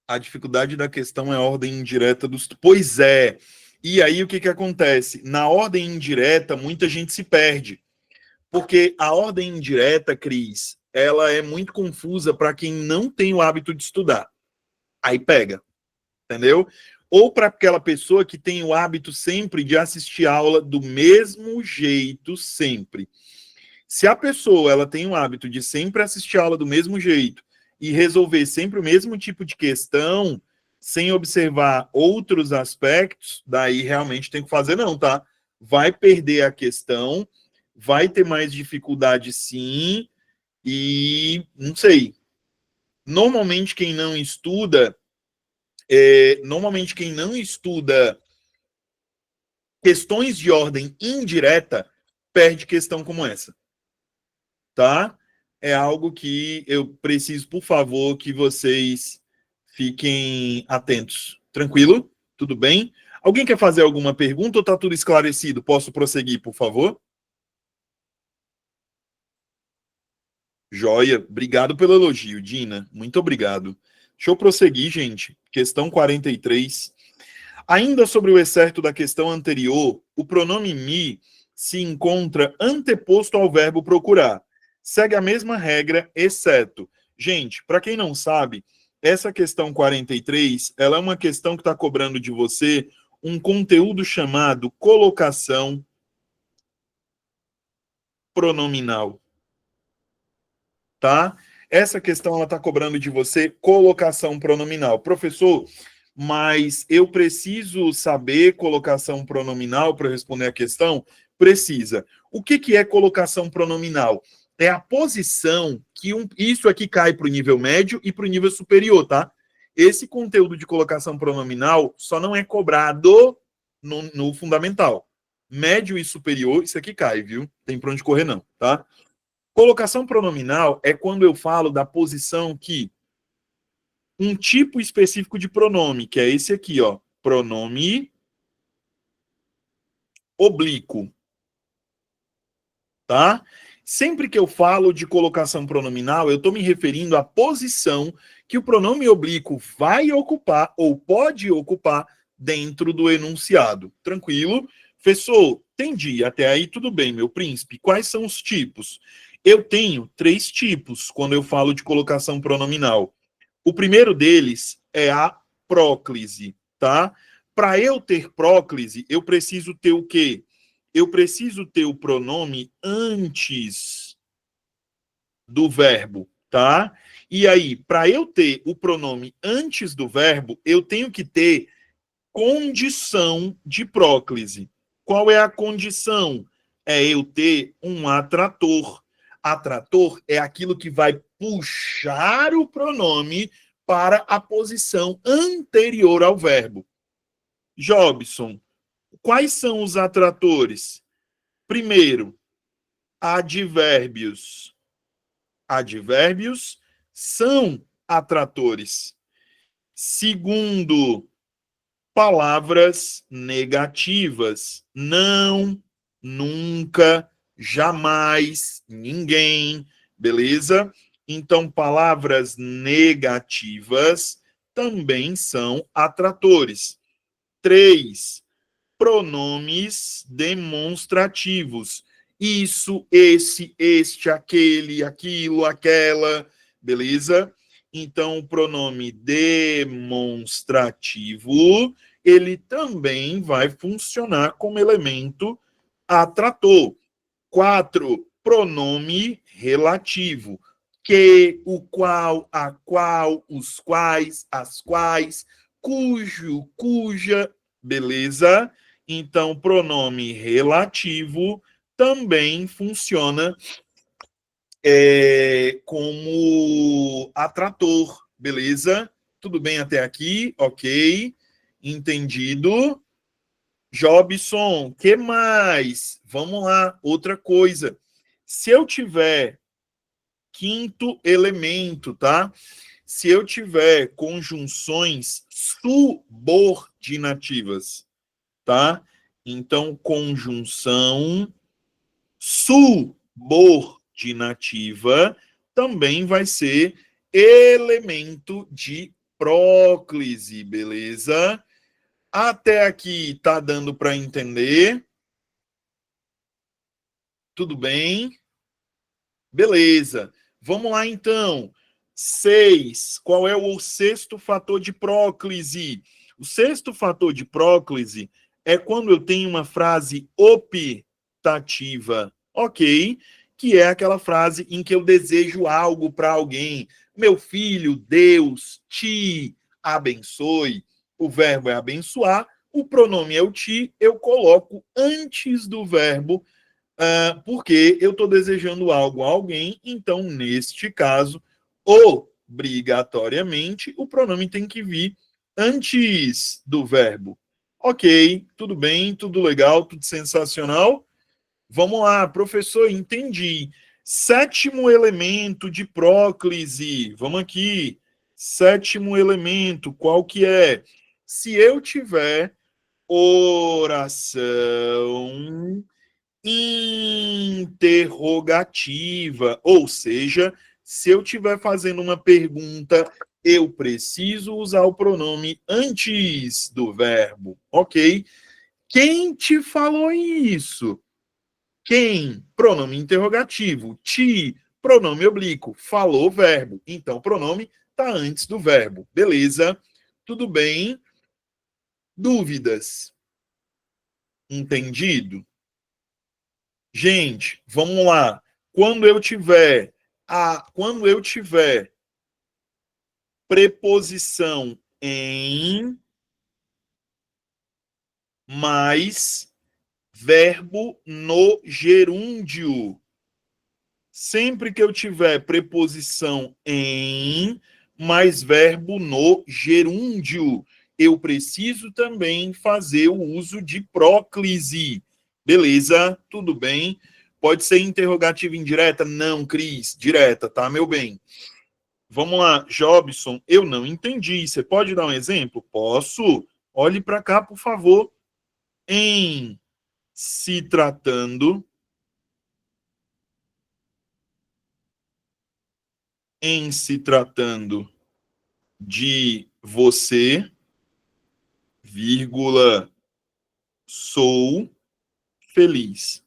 A dificuldade da questão é a ordem indireta dos... Pois é. E aí, o que acontece? Na ordem indireta, muita gente se perde. Porque a ordem indireta, Cris, ela é muito confusa para quem não tem o hábito de estudar. Aí pega, entendeu? Ou para aquela pessoa que tem o hábito sempre de assistir aula do mesmo jeito, sempre. Se a pessoa ela tem o hábito de sempre assistir aula do mesmo jeito e resolver sempre o mesmo tipo de questão, sem observar outros aspectos, daí realmente tem que fazer não, tá? Vai perder a questão, vai ter mais dificuldade sim, e não sei. Normalmente quem não estuda, Normalmente quem não estuda questões de ordem indireta perde questão como essa, tá? É algo que eu preciso, por favor, que vocês fiquem atentos. Tranquilo? Tudo bem? Alguém quer fazer alguma pergunta ou está tudo esclarecido? Posso prosseguir, por favor? Joia. Obrigado pelo elogio, Dina. Muito obrigado. Deixa eu prosseguir, gente. Questão 43. Ainda sobre o excerto da questão anterior, o pronome me se encontra anteposto ao verbo procurar. Segue a mesma regra, exceto. Gente, para quem não sabe, essa questão 43, ela é uma questão que está cobrando de você um conteúdo chamado colocação pronominal, tá? Essa questão ela está cobrando de você colocação pronominal. Professor, mas eu preciso saber colocação pronominal para responder a questão? Precisa. O que é colocação pronominal? É a posição que isso aqui cai para o nível médio e para o nível superior, tá? Esse conteúdo de colocação pronominal só não é cobrado no fundamental. Médio e superior, isso aqui cai, viu? Tem para onde correr não, tá? Colocação pronominal é quando eu falo da posição que um tipo específico de pronome, que é esse aqui, ó, pronome oblíquo, tá? Sempre que eu falo de colocação pronominal, eu estou me referindo à posição que o pronome oblíquo vai ocupar ou pode ocupar dentro do enunciado. Tranquilo? Professor, entendi. Até aí tudo bem, meu príncipe. Quais são os tipos? Eu tenho 3 tipos quando eu falo de colocação pronominal. O primeiro deles é a próclise, tá? Para eu ter próclise, eu preciso ter o quê? Eu preciso ter o pronome antes do verbo, tá? E aí, para eu ter o pronome antes do verbo, eu tenho que ter condição de próclise. Qual é a condição? É eu ter um atrator. Atrator é aquilo que vai puxar o pronome para a posição anterior ao verbo. Jobson, quais são os atratores? Primeiro, advérbios. Advérbios são atratores. Segundo, palavras negativas. Não, nunca, jamais, ninguém. Beleza? Então, palavras negativas também são atratores. 3, pronomes demonstrativos. Isso, esse, este, aquele, aquilo, aquela. Beleza? Então, o pronome demonstrativo, ele também vai funcionar como elemento atrator. 4, pronome relativo. Que, o qual, a qual, os quais, as quais, cujo, cuja, beleza? Então, pronome relativo também funciona como atrator, beleza? Tudo bem até aqui? Ok. Entendido. Jobson, que mais? Vamos lá, outra coisa. Se eu tiver quinto elemento, tá? Se eu tiver conjunções subordinativas, tá? Então, conjunção subordinativa também vai ser elemento de próclise, beleza? Até aqui tá dando para entender? Tudo bem? Beleza. Vamos lá, então. 6. Qual é o sexto fator de próclise? O sexto fator de próclise é quando eu tenho uma frase optativa, ok? Que é aquela frase em que eu desejo algo para alguém. Meu filho, Deus te abençoe. O verbo é abençoar, o pronome é o te, eu coloco antes do verbo porque eu estou desejando algo a alguém, então, neste caso, obrigatoriamente, o pronome tem que vir antes do verbo. Ok, tudo bem, tudo legal, tudo sensacional. Vamos lá, professor, entendi. Sétimo elemento de próclise. Vamos aqui. Sétimo elemento, qual que é? Se eu tiver oração interrogativa, ou seja, se eu estiver fazendo uma pergunta, eu preciso usar o pronome antes do verbo, ok? Quem te falou isso? Quem? Pronome interrogativo. Ti, pronome oblíquo. Falou verbo. Então, o pronome está antes do verbo. Beleza? Tudo bem? Dúvidas? Entendido? Gente, vamos lá. Quando eu tiver preposição em mais verbo no gerúndio. Sempre que eu tiver preposição em mais verbo no gerúndio, eu preciso também fazer o uso de próclise. Beleza? Tudo bem? Pode ser interrogativa indireta? Não, Cris. Direta, tá, meu bem? Vamos lá, Jobson, eu não entendi. Você pode dar um exemplo? Posso? Olhe para cá, por favor. Em se tratando de você, vírgula, sou feliz.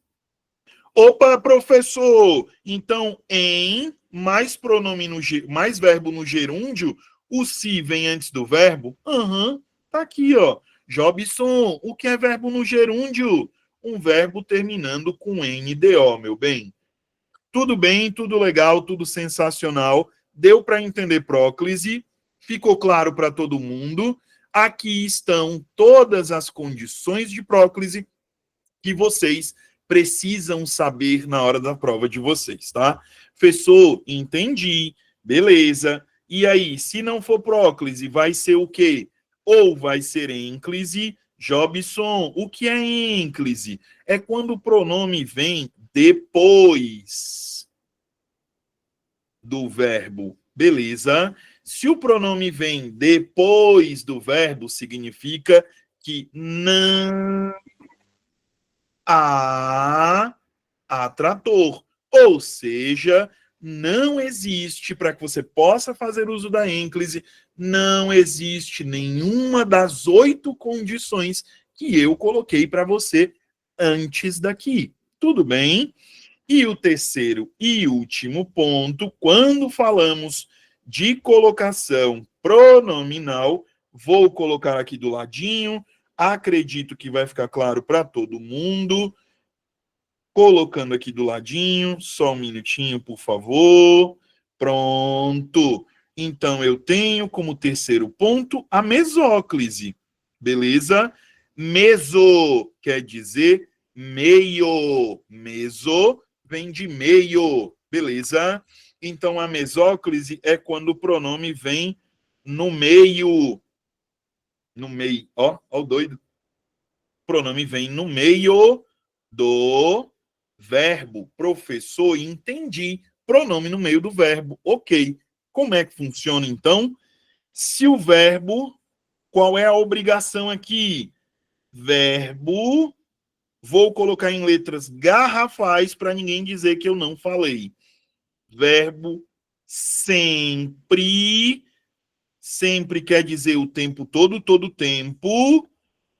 Opa, professor! Então, em mais pronome mais verbo no gerúndio, o se vem antes do verbo? Aham, tá aqui, ó. Jobson, o que é verbo no gerúndio? Um verbo terminando com NDO, meu bem. Tudo bem, tudo legal, tudo sensacional. Deu para entender próclise? Ficou claro para todo mundo? Aqui estão todas as condições de próclise que vocês precisam saber na hora da prova de vocês, tá? Professor, entendi. Beleza. E aí, se não for próclise, vai ser o quê? Ou vai ser ênclise. Jobson, o que é ênclise? É quando o pronome vem depois do verbo. Beleza? Se o pronome vem depois do verbo, significa que não há atrator. Ou seja, não existe, para que você possa fazer uso da ênclise, não existe nenhuma das 8 condições que eu coloquei para você antes daqui. Tudo bem? E o terceiro e último ponto, quando falamos de colocação pronominal, vou colocar aqui do ladinho, acredito que vai ficar claro para todo mundo. Colocando aqui do ladinho, só um minutinho, por favor. Pronto. Então, eu tenho como terceiro ponto a mesóclise. Beleza? Meso quer dizer meio. Meso vem de meio. Beleza? Então, a mesóclise é quando o pronome vem no meio. No meio. Ó o doido. O pronome vem no meio do verbo. Professor, entendi. Pronome no meio do verbo. Ok. Como é que funciona, então? Se o verbo... Qual é a obrigação aqui? Verbo... Vou colocar em letras garrafais para ninguém dizer que eu não falei. Verbo sempre... Sempre quer dizer o tempo todo tempo...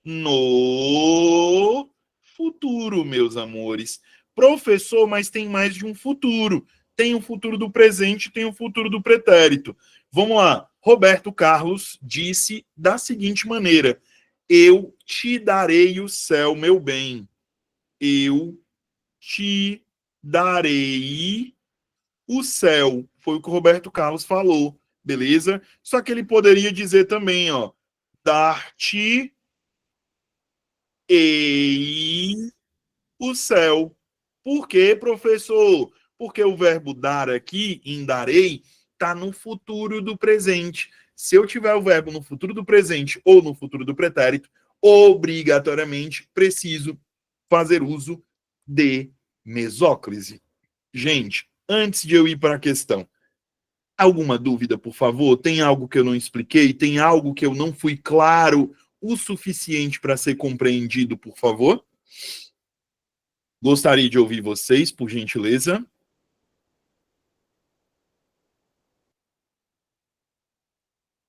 No futuro, meus amores. Professor, mas tem mais de um futuro. Tem o futuro do presente, tem o futuro do pretérito. Vamos lá. Roberto Carlos disse da seguinte maneira: eu te darei o céu, meu bem. Eu te darei o céu. Foi o que o Roberto Carlos falou, beleza? Só que ele poderia dizer também, ó, dar-te e o céu. Por quê, professor? Porque o verbo dar aqui, em darei, está no futuro do presente. Se eu tiver o verbo no futuro do presente ou no futuro do pretérito, obrigatoriamente preciso fazer uso de mesóclise. Gente, antes de eu ir para a questão, alguma dúvida, por favor? Tem algo que eu não expliquei? Tem algo que eu não fui claro o suficiente para ser compreendido, por favor? Gostaria de ouvir vocês, por gentileza.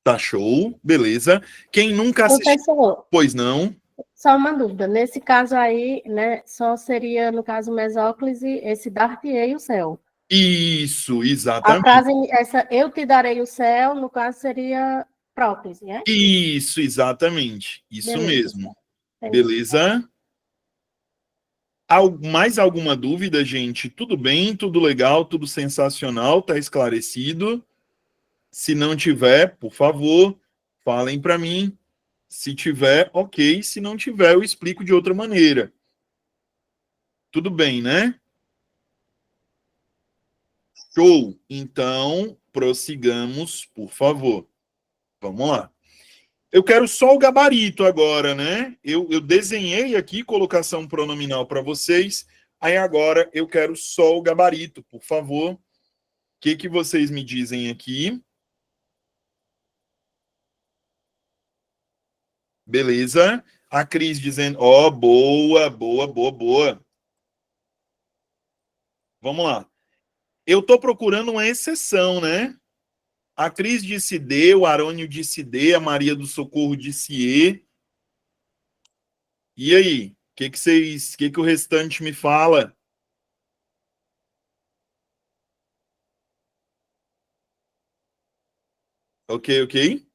Tá show, beleza. Quem nunca assistiu, Professor, pois não? só uma dúvida. Nesse caso aí, né, só seria, no caso, mesóclise, esse dar-te-ei o céu. Isso, A exatamente. frase, essa eu te darei o céu, no caso, seria próclise, né? Isso, exatamente. Isso Beleza, mesmo. entendi. Beleza? Mais alguma dúvida, gente? Tudo bem, tudo legal, tudo sensacional, tá esclarecido? Se não tiver, por favor, falem para mim. Se tiver, ok. Se não tiver, eu explico de outra maneira. Tudo bem, né? Show. Então, prossigamos, por favor. Vamos lá. Eu quero só o gabarito agora, né? Eu desenhei aqui colocação pronominal para vocês. Aí agora eu quero só o gabarito, por favor. O que vocês me dizem aqui? Beleza. A Cris dizendo, ó, boa, boa, boa, boa. Vamos lá. Eu tô procurando uma exceção, né? A Cris disse D, o Arônio disse D, a Maria do Socorro disse E. E aí? O que o restante me fala? Ok, ok?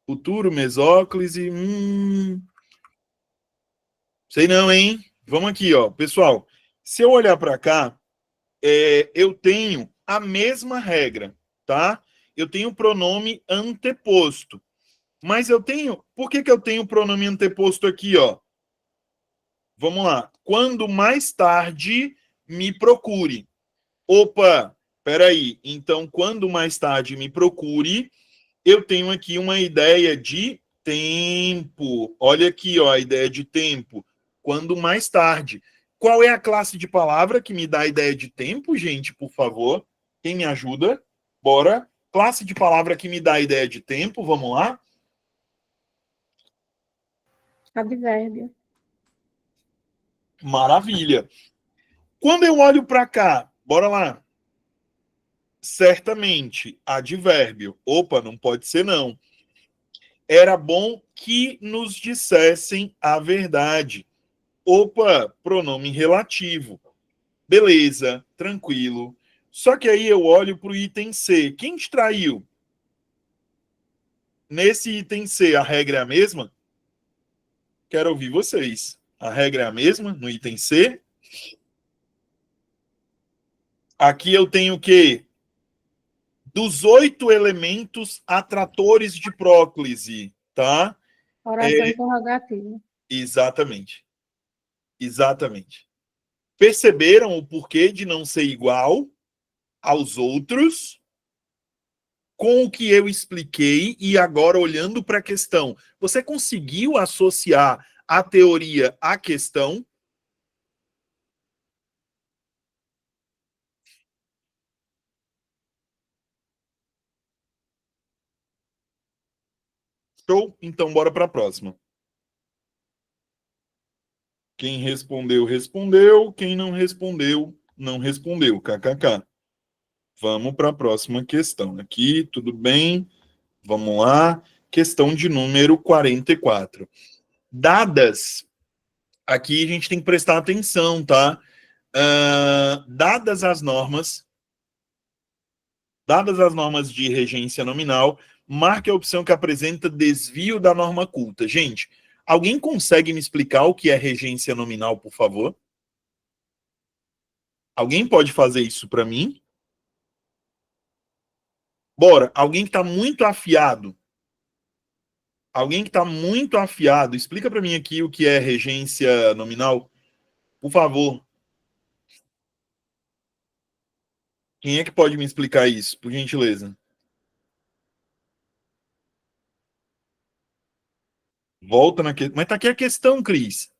Futuro, mesóclise. Sei não, hein? Vamos aqui, ó. Pessoal, se eu olhar para cá, eu tenho a mesma regra, tá? Eu tenho o pronome anteposto. Mas eu tenho... Por que eu tenho o pronome anteposto aqui, ó? Vamos lá. Quando mais tarde me procure. Opa, peraí. Então, quando mais tarde me procure, eu tenho aqui uma ideia de tempo. Olha aqui, ó, a ideia de tempo. Quando mais tarde. Qual é a classe de palavra que me dá a ideia de tempo, gente, por favor? Quem me ajuda? Bora. Classe de palavra que me dá a ideia de tempo, vamos lá? Advérbio. Maravilha. Quando eu olho para cá, bora lá. Certamente, advérbio. Opa, não pode ser não. Era bom que nos dissessem a verdade. Opa, pronome relativo. Beleza, tranquilo. Só que aí eu olho para o item C. Quem distraiu? Nesse item C, a regra é a mesma? Quero ouvir vocês. A regra é a mesma no item C? Aqui eu tenho o quê? Dos 8 elementos atratores de próclise, tá? Oração interrogativa. Exatamente. Exatamente. Perceberam o porquê de não ser igual aos outros com o que eu expliquei e agora olhando para a questão? Você conseguiu associar a teoria à questão? Show? Então bora para a próxima. Quem respondeu, respondeu. Quem não respondeu, não respondeu. KKK. Vamos para a próxima questão. Aqui, tudo bem? Vamos lá. Questão de número 44. Dadas, aqui a gente tem que prestar atenção, tá? Dadas as normas de regência nominal, marque a opção que apresenta desvio da norma culta. Gente, alguém consegue me explicar o que é regência nominal, por favor? Alguém pode fazer isso para mim? Bora, alguém que está muito afiado. Alguém que está muito afiado, explica para mim aqui o que é regência nominal, por favor. Quem é que pode me explicar isso, por gentileza? Volta na questão. Mas tá aqui a questão, Cris.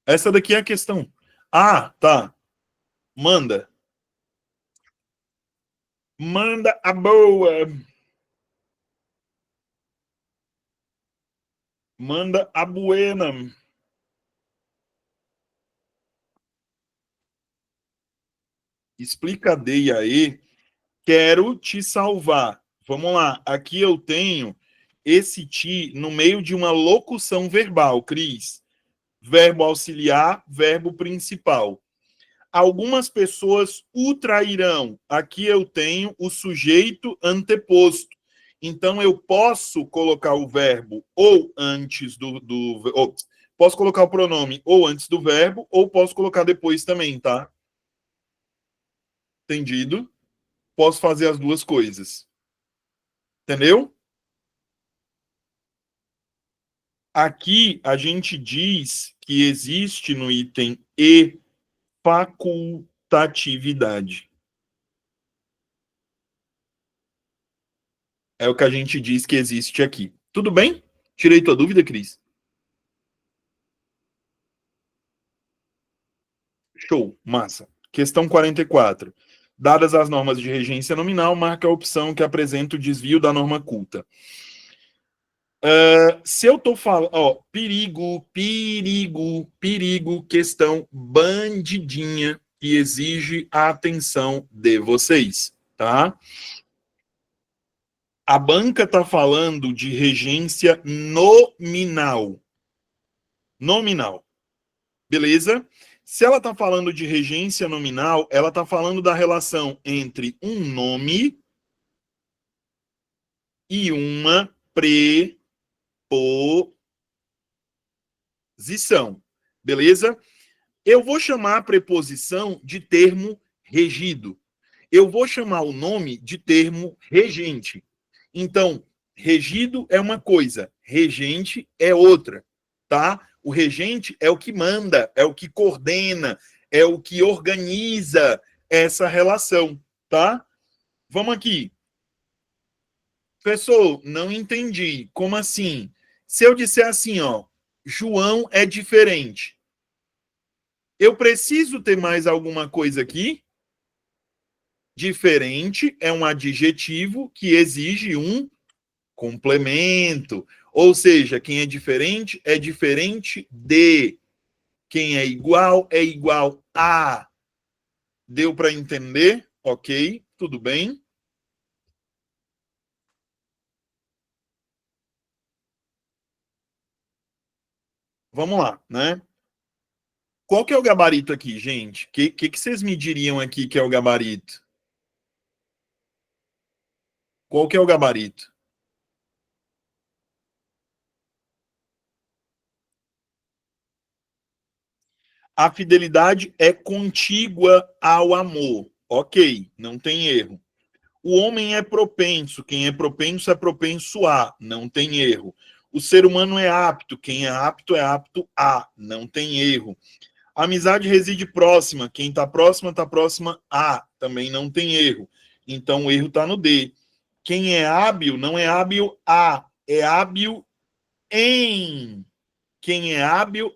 Essa daqui é a questão. Ah, tá. Manda. Manda a boa. Manda a buena. Explicadeia aí. Quero te salvar. Vamos lá. Aqui eu tenho esse ti no meio de uma locução verbal, Cris. Verbo auxiliar, verbo principal. Algumas pessoas o trairão. Aqui eu tenho o sujeito anteposto. Então eu posso colocar o verbo ou antes ou, posso colocar o pronome ou antes do verbo, ou posso colocar depois também, tá? Entendido? Posso fazer as duas coisas. Entendeu? Aqui a gente diz que existe no item E facultatividade. É o que a gente diz que existe aqui. Tudo bem? Tirei tua dúvida, Cris? Show, massa. Questão 44. Dadas as normas de regência nominal, marca a opção que apresenta o desvio da norma culta. Se eu tô falando, ó, perigo, perigo, perigo, questão bandidinha que exige a atenção de vocês, tá? A banca tá falando de regência nominal. Nominal. Beleza? Se ela está falando de regência nominal, ela está falando da relação entre um nome e uma preposição. Beleza? Eu vou chamar a preposição de termo regido. Eu vou chamar o nome de termo regente. Então, regido é uma coisa, regente é outra, tá? O regente é o que manda, é o que coordena, é o que organiza essa relação, tá? Vamos aqui. Professor, não entendi. Como assim? Se eu disser assim, ó, João é diferente, eu preciso ter mais alguma coisa aqui? Diferente é um adjetivo que exige um complemento. Ou seja, quem é diferente de. Quem é igual a. Deu para entender? Ok, tudo bem. Vamos lá, né? Qual que é o gabarito aqui, gente? Que vocês me diriam aqui que é o gabarito? Qual que é o gabarito? A fidelidade é contígua ao amor. Ok, não tem erro. O homem é propenso, quem é propenso a, não tem erro. O ser humano é apto, quem é apto a, não tem erro. A amizade reside próxima, quem está próxima a, também não tem erro. Então o erro está no D. Quem é hábil, não é hábil a, é hábil em. Quem é hábil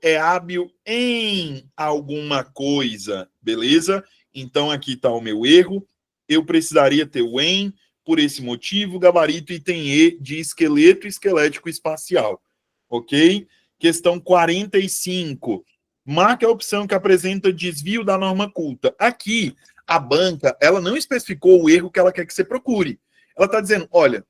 em alguma coisa, beleza? Então aqui está o meu erro. Eu precisaria ter o em, por esse motivo, gabarito item E de esqueleto esquelético espacial. Ok? Questão 45. Marque a opção que apresenta desvio da norma culta. Aqui, a banca, ela não especificou o erro que ela quer que você procure. Ela está dizendo, olha,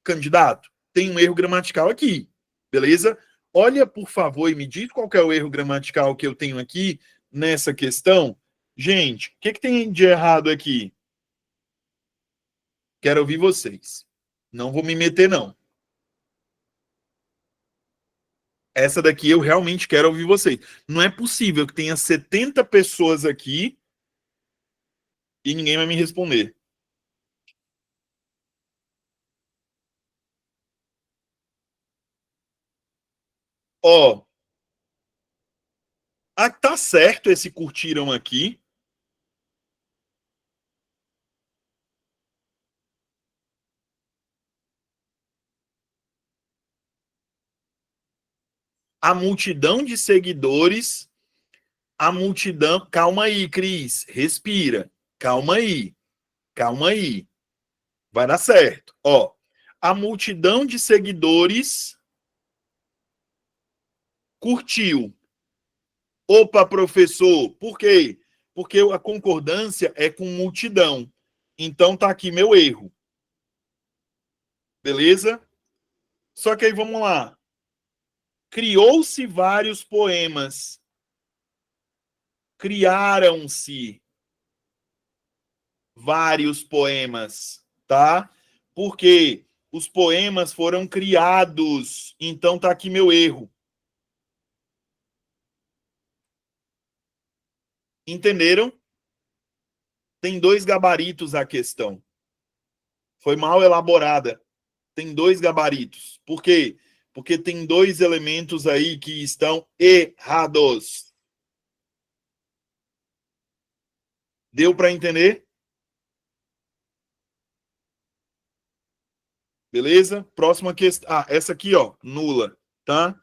candidato, tem um erro gramatical aqui, beleza? Olha, por favor, e me diz qual que é o erro gramatical que eu tenho aqui nessa questão. Gente, o que tem de errado aqui? Quero ouvir vocês. Não vou me meter, não. Essa daqui eu realmente quero ouvir vocês. Não é possível que tenha 70 pessoas aqui e ninguém vai me responder. Ó, tá certo esse curtiram aqui. A multidão de seguidores, a multidão... Calma aí, Cris, respira. Calma aí, calma aí. Vai dar certo. Ó, a multidão de seguidores curtiu. Opa, professor, por quê? Porque a concordância é com multidão. Então tá aqui meu erro. Beleza? Só que aí vamos lá. Criou-se vários poemas. Criaram-se vários poemas, tá? Porque os poemas foram criados. Então tá aqui meu erro. Entenderam? Tem 2 gabaritos a questão. Foi mal elaborada. Tem 2 gabaritos. Por quê? Porque tem 2 elementos aí que estão errados. Deu para entender? Beleza? Próxima questão. Ah, essa aqui, ó, nula, tá?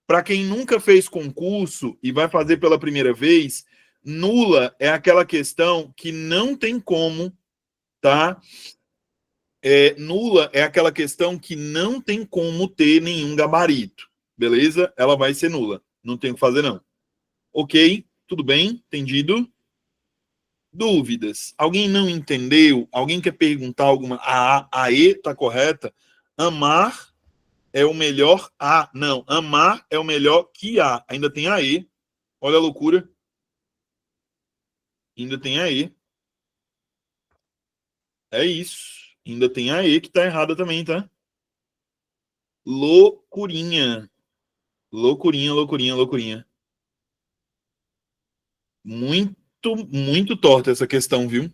Para quem nunca fez concurso e vai fazer pela primeira vez, nula é aquela questão que não tem como, tá? Nula é aquela questão que não tem como ter nenhum gabarito, beleza? Ela vai ser nula, não tem o que fazer não. Ok? Tudo bem? Entendido? Dúvidas? Alguém não entendeu? Alguém quer perguntar alguma? A E tá correta? Amar é o melhor a. Não, amar é o melhor que a. Ainda tem a E. Olha a loucura. Ainda tem a E. É isso. Ainda tem a E que tá errada também, tá? Loucurinha. Loucurinha, loucurinha, loucurinha. Muito torta essa questão, viu?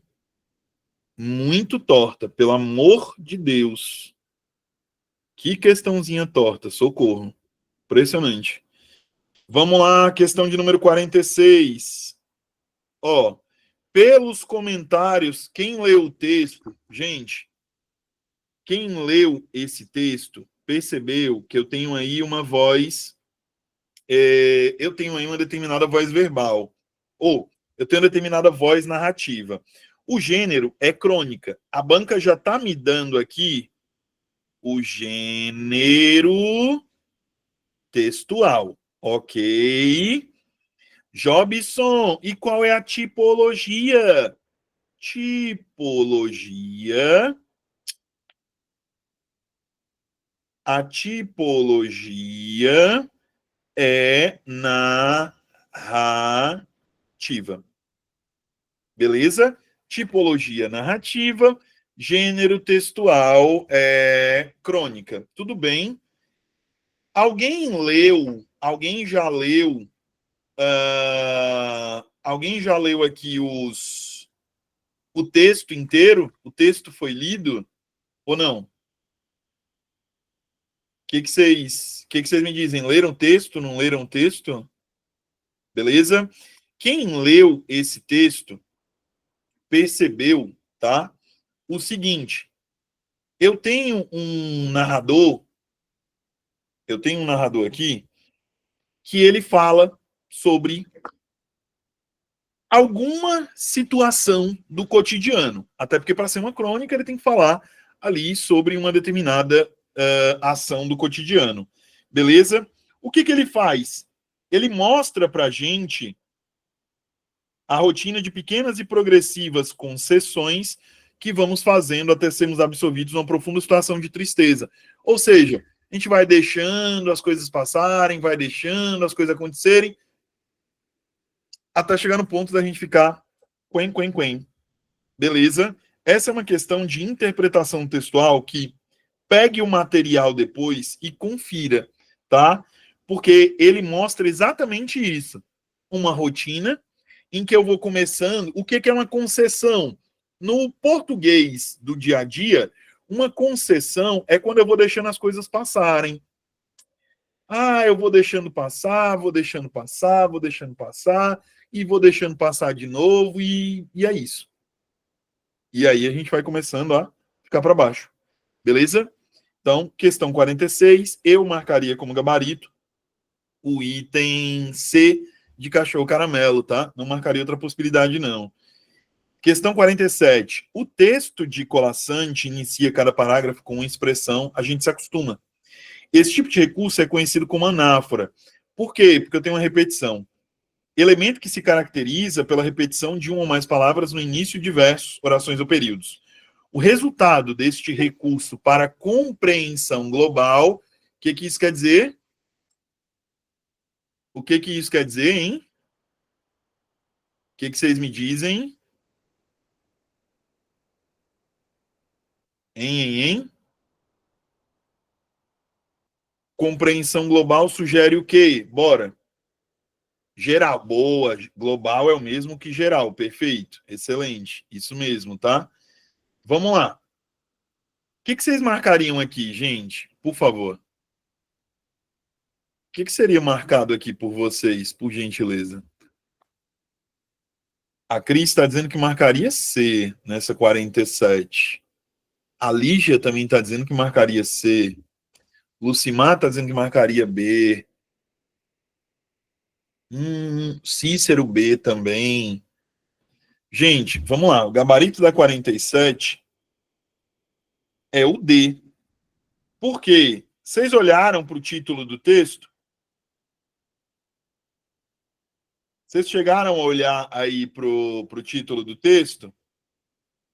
Muito torta, pelo amor de Deus. Que questãozinha torta, socorro. Impressionante. Vamos lá, questão de número 46. Ó, pelos comentários, quem leu o texto, gente, quem leu esse texto percebeu que eu tenho aí uma voz, eu tenho aí uma determinada voz verbal, ou eu tenho uma determinada voz narrativa. O gênero é crônica. A banca já está me dando aqui o gênero textual, ok? Jobson, e qual é a tipologia? A tipologia é narrativa. Beleza? Tipologia narrativa, gênero textual é crônica. Tudo bem? Alguém já leu alguém já leu aqui o texto inteiro? O texto foi lido ou não? O que vocês me dizem? Leram o texto? Não leram o texto? Beleza? Quem leu esse texto percebeu, tá? O seguinte, eu tenho um narrador aqui que ele fala sobre alguma situação do cotidiano. Até porque, para ser uma crônica, ele tem que falar ali sobre uma determinada ação do cotidiano. Beleza? O que ele faz? Ele mostra para a gente a rotina de pequenas e progressivas concessões que vamos fazendo até sermos absorvidos numa profunda situação de tristeza. Ou seja, a gente vai deixando as coisas passarem, vai deixando as coisas acontecerem, até chegar no ponto da gente ficar quen. Beleza? Essa é uma questão de interpretação textual que pegue o material depois e confira, tá? Porque ele mostra exatamente isso. Uma rotina em que eu vou começando... O que é uma concessão? No português do dia a dia, uma concessão é quando eu vou deixando as coisas passarem. Eu vou deixando passar, vou deixando passar, e vou deixando passar de novo, e é isso. E aí a gente vai começando a ficar para baixo. Beleza? Então, questão 46, eu marcaria como gabarito o item C de cachorro caramelo, tá? Não marcaria outra possibilidade, não. Questão 47. O texto de colaçante inicia cada parágrafo com uma expressão, a gente se acostuma. Esse tipo de recurso é conhecido como anáfora. Por quê? Porque eu tenho uma repetição. Elemento que se caracteriza pela repetição de uma ou mais palavras no início de versos, orações ou períodos. O resultado deste recurso para compreensão global, o que isso quer dizer? O que isso quer dizer, hein? O que vocês me dizem? Hein? Compreensão global sugere o quê? Bora. Geral, boa. Global é o mesmo que geral. Perfeito. Excelente. Isso mesmo, tá? Vamos lá. O que vocês marcariam aqui, gente? Por favor. O que seria marcado aqui por vocês, por gentileza? A Cris está dizendo que marcaria C nessa 47. A Lígia também está dizendo que marcaria C. Lucimar está dizendo que marcaria B. Cícero B também. Gente, vamos lá. O gabarito da 47 é o D. Por quê? Vocês olharam para o título do texto? Vocês chegaram a olhar aí para o título do texto?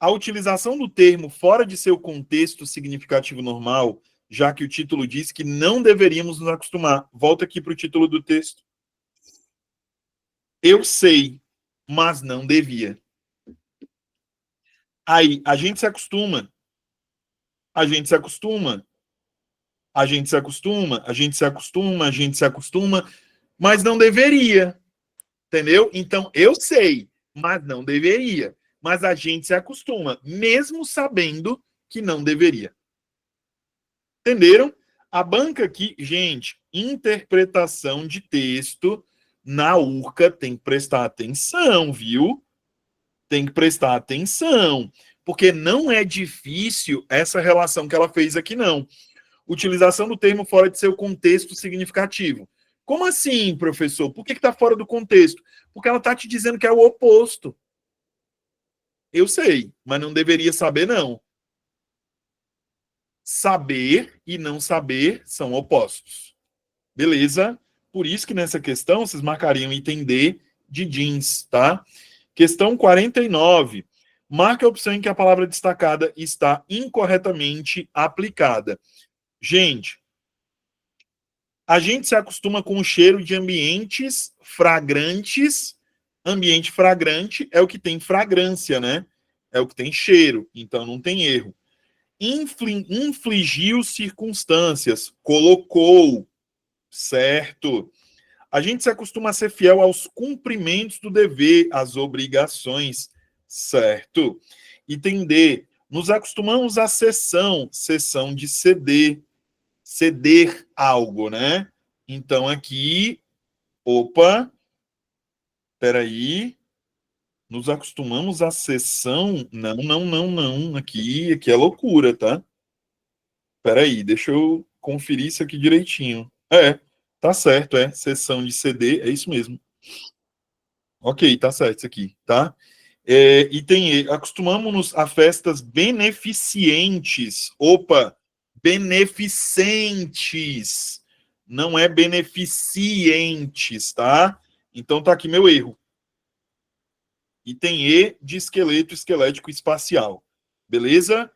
A utilização do termo fora de seu contexto significativo normal, já que o título diz que não deveríamos nos acostumar. Volta aqui para o título do texto. Eu sei, mas não devia. Aí, a gente se acostuma. A gente se acostuma. A gente se acostuma. A gente se acostuma. A gente se acostuma. Mas não deveria. Entendeu? Então, eu sei, mas não deveria. Mas a gente se acostuma, mesmo sabendo que não deveria. Entenderam? A banca aqui, gente, interpretação de texto na URCA tem que prestar atenção, viu? Tem que prestar atenção, porque não é difícil essa relação que ela fez aqui, não. Utilização do termo fora de seu contexto significativo. Como assim, professor? Por que está fora do contexto? Porque ela está te dizendo que é o oposto. Eu sei, mas não deveria saber, não. Saber e não saber são opostos. Beleza? Por isso que nessa questão vocês marcariam item D de jeans, tá? Questão 49. Marque a opção em que a palavra destacada está incorretamente aplicada. Gente, a gente se acostuma com o cheiro de ambientes fragrantes. Ambiente fragrante é o que tem fragrância, né? É o que tem cheiro, então não tem erro. Infligiu circunstâncias, colocou, certo? A gente se acostuma a ser fiel aos cumprimentos do dever, às obrigações, certo? Item D, nos acostumamos à cessão de ceder algo, né? Então aqui, opa, peraí, nos acostumamos à cessão, não, aqui é loucura, tá? Peraí, deixa eu conferir isso aqui direitinho. Tá certo, cessão de CD, é isso mesmo. Ok, tá certo isso aqui, tá? Item E, acostumamos-nos a festas beneficentes. Opa, beneficentes, não é beneficientes, tá? Então tá aqui meu erro. Item E de esqueleto esquelético espacial. Beleza?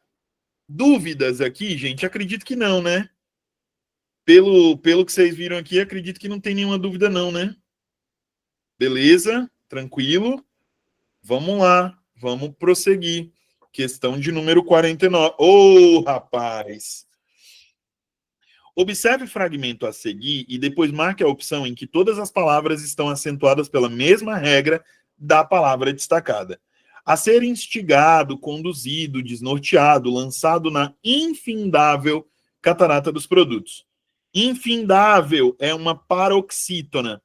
Dúvidas aqui, gente? Acredito que não, né? Pelo que vocês viram aqui, acredito que não tem nenhuma dúvida não, né? Beleza? Tranquilo? Vamos lá, vamos prosseguir. Questão de número 49. Ô, rapaz! Observe o fragmento a seguir e depois marque a opção em que todas as palavras estão acentuadas pela mesma regra da palavra destacada. A ser instigado, conduzido, desnorteado, lançado na infindável catarata dos produtos. Infindável é uma paroxítona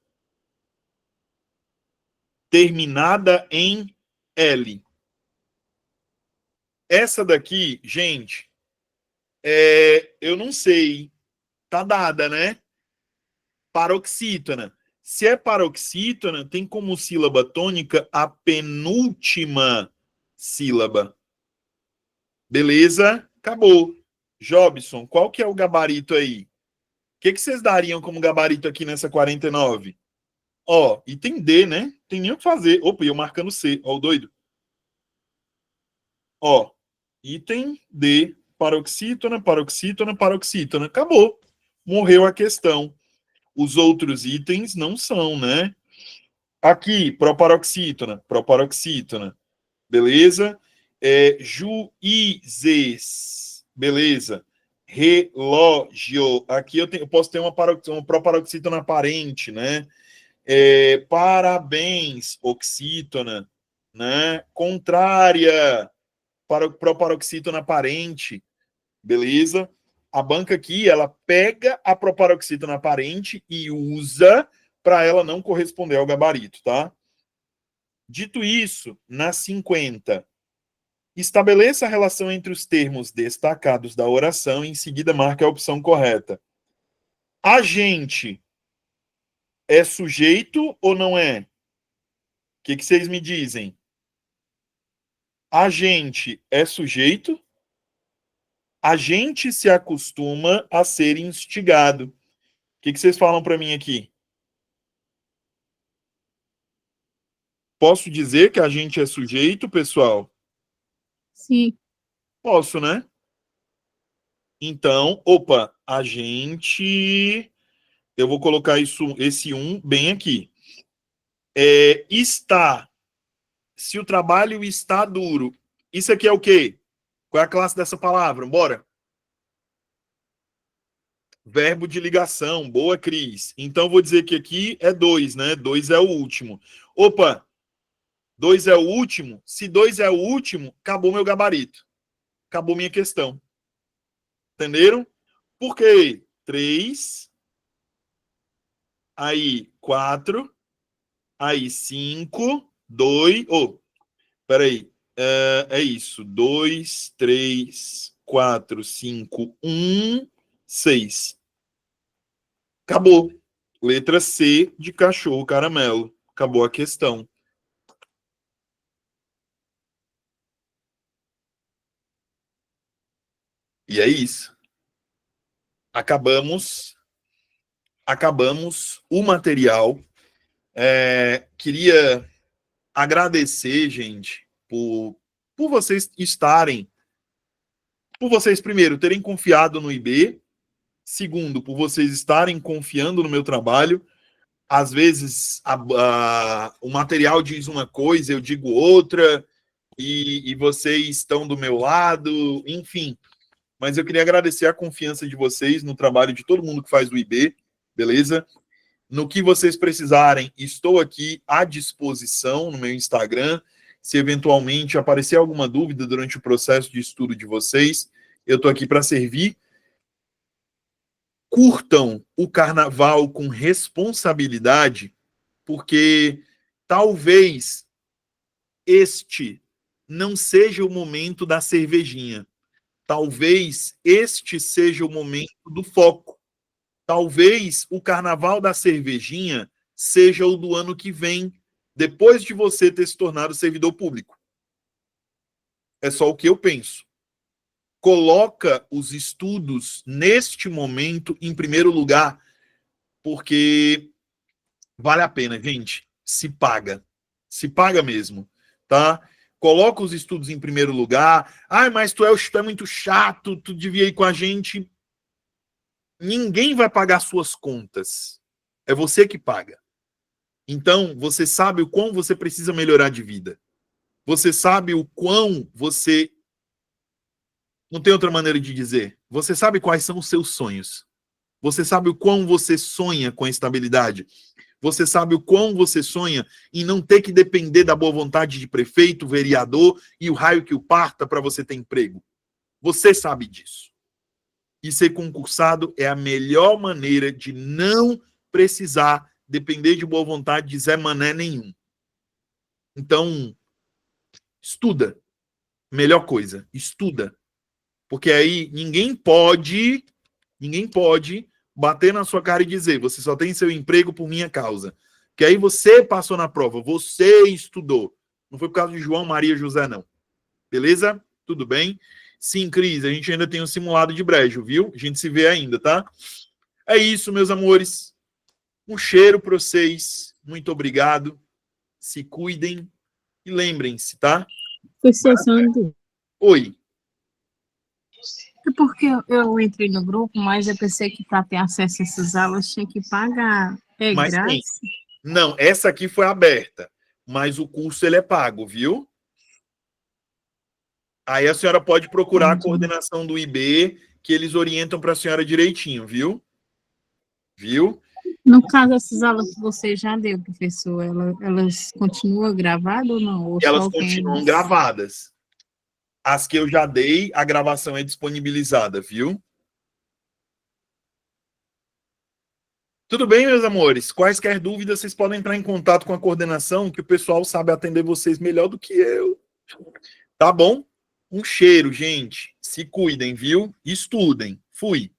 terminada em L. Essa daqui, gente, eu não sei. Tá dada, né? Paroxítona. Se é paroxítona, tem como sílaba tônica a penúltima sílaba. Beleza? Acabou. Jobson, qual que é o gabarito aí? O que vocês dariam como gabarito aqui nessa 49? Ó, item D, né? Tem nem o que fazer. Opa, eu marcando C. Ó, o doido. Ó, item D, paroxítona, paroxítona, paroxítona. Acabou. Morreu a questão. Os outros itens não são, né? Aqui, proparoxítona, proparoxítona. Beleza? Juízes. Beleza. Relógio. Aqui eu posso ter uma proparoxítona aparente, né? Parabéns, oxítona, né? Contrária, proparoxítona aparente, beleza? A banca aqui, ela pega a proparoxítona aparente e usa para ela não corresponder ao gabarito, tá? Dito isso, na 50, estabeleça a relação entre os termos destacados da oração e em seguida marque a opção correta. Agente é sujeito ou não é? O que vocês me dizem? Agente é sujeito? Agente se acostuma a ser instigado. O que vocês falam para mim aqui? Posso dizer que agente é sujeito, pessoal? Sim. Posso, né? Então, opa, agente... Eu vou colocar esse bem aqui. Está. Se o trabalho está duro. Isso aqui é o quê? Qual é a classe dessa palavra? Bora. Verbo de ligação. Boa, Cris. Então, vou dizer que aqui é 2, né? 2 é o último. Opa, 2 é o último? Se 2 é o último, acabou meu gabarito. Acabou minha questão. Entenderam? Por quê? 3, aí 4, aí 5, 2... peraí. É isso. 2, 3, 4, 5, 1, 6. Acabou. Letra C de cachorro caramelo. Acabou a questão. E é isso. Acabamos o material. Queria agradecer, gente, por vocês estarem, por vocês, primeiro, terem confiado no IB, segundo, por vocês estarem confiando no meu trabalho. Às vezes, o material diz uma coisa, eu digo outra, e vocês estão do meu lado, enfim. Mas eu queria agradecer a confiança de vocês no trabalho de todo mundo que faz o IB, beleza? No que vocês precisarem, estou aqui à disposição no meu Instagram. Se eventualmente aparecer alguma dúvida durante o processo de estudo de vocês, eu estou aqui para servir. Curtam o carnaval com responsabilidade, porque talvez este não seja o momento da cervejinha. Talvez este seja o momento do foco. Talvez o carnaval da cervejinha seja o do ano que vem, depois de você ter se tornado servidor público. É só o que eu penso. Coloca os estudos neste momento em primeiro lugar, porque vale a pena, gente. Se paga. Se paga mesmo, tá? Coloca os estudos em primeiro lugar. Mas tu é muito chato, tu devia ir com a gente. Ninguém vai pagar suas contas. É você que paga. Então, você sabe o quão você precisa melhorar de vida. Você sabe o quão você... Não tem outra maneira de dizer. Você sabe quais são os seus sonhos. Você sabe o quão você sonha com a estabilidade. Você sabe o quão você sonha em não ter que depender da boa vontade de prefeito, vereador e o raio que o parta para você ter emprego. Você sabe disso. E ser concursado é a melhor maneira de não precisar depender de boa vontade de Zé Mané nenhum. Então, estuda. Melhor coisa, estuda. Porque aí ninguém pode bater na sua cara e dizer, você só tem seu emprego por minha causa. Que aí você passou na prova, você estudou. Não foi por causa de João, Maria, José, não. Beleza? Tudo bem? Sim, Cris, a gente ainda tem um simulado de brejo, viu? A gente se vê ainda, tá? É isso, meus amores. Um cheiro para vocês. Muito obrigado. Se cuidem e lembrem-se, tá? Professor Sandro, Oi. é porque eu entrei no grupo, mas eu pensei que para ter acesso a essas aulas tinha que pagar. É Mas grátis? tem. Não, essa aqui foi aberta, mas o curso ele é pago, viu? Aí a senhora pode procurar a coordenação do IB, que eles orientam para a senhora direitinho, viu? Viu? No caso, essas aulas que você já deu, professor, elas continuam gravadas ou não? Ou Elas só quem... continuam gravadas. As que eu já dei, a gravação é disponibilizada, viu? Tudo bem, meus amores? Quaisquer dúvidas, vocês podem entrar em contato com a coordenação, que o pessoal sabe atender vocês melhor do que eu. Tá bom? Um cheiro, gente. Se cuidem, viu? Estudem. Fui.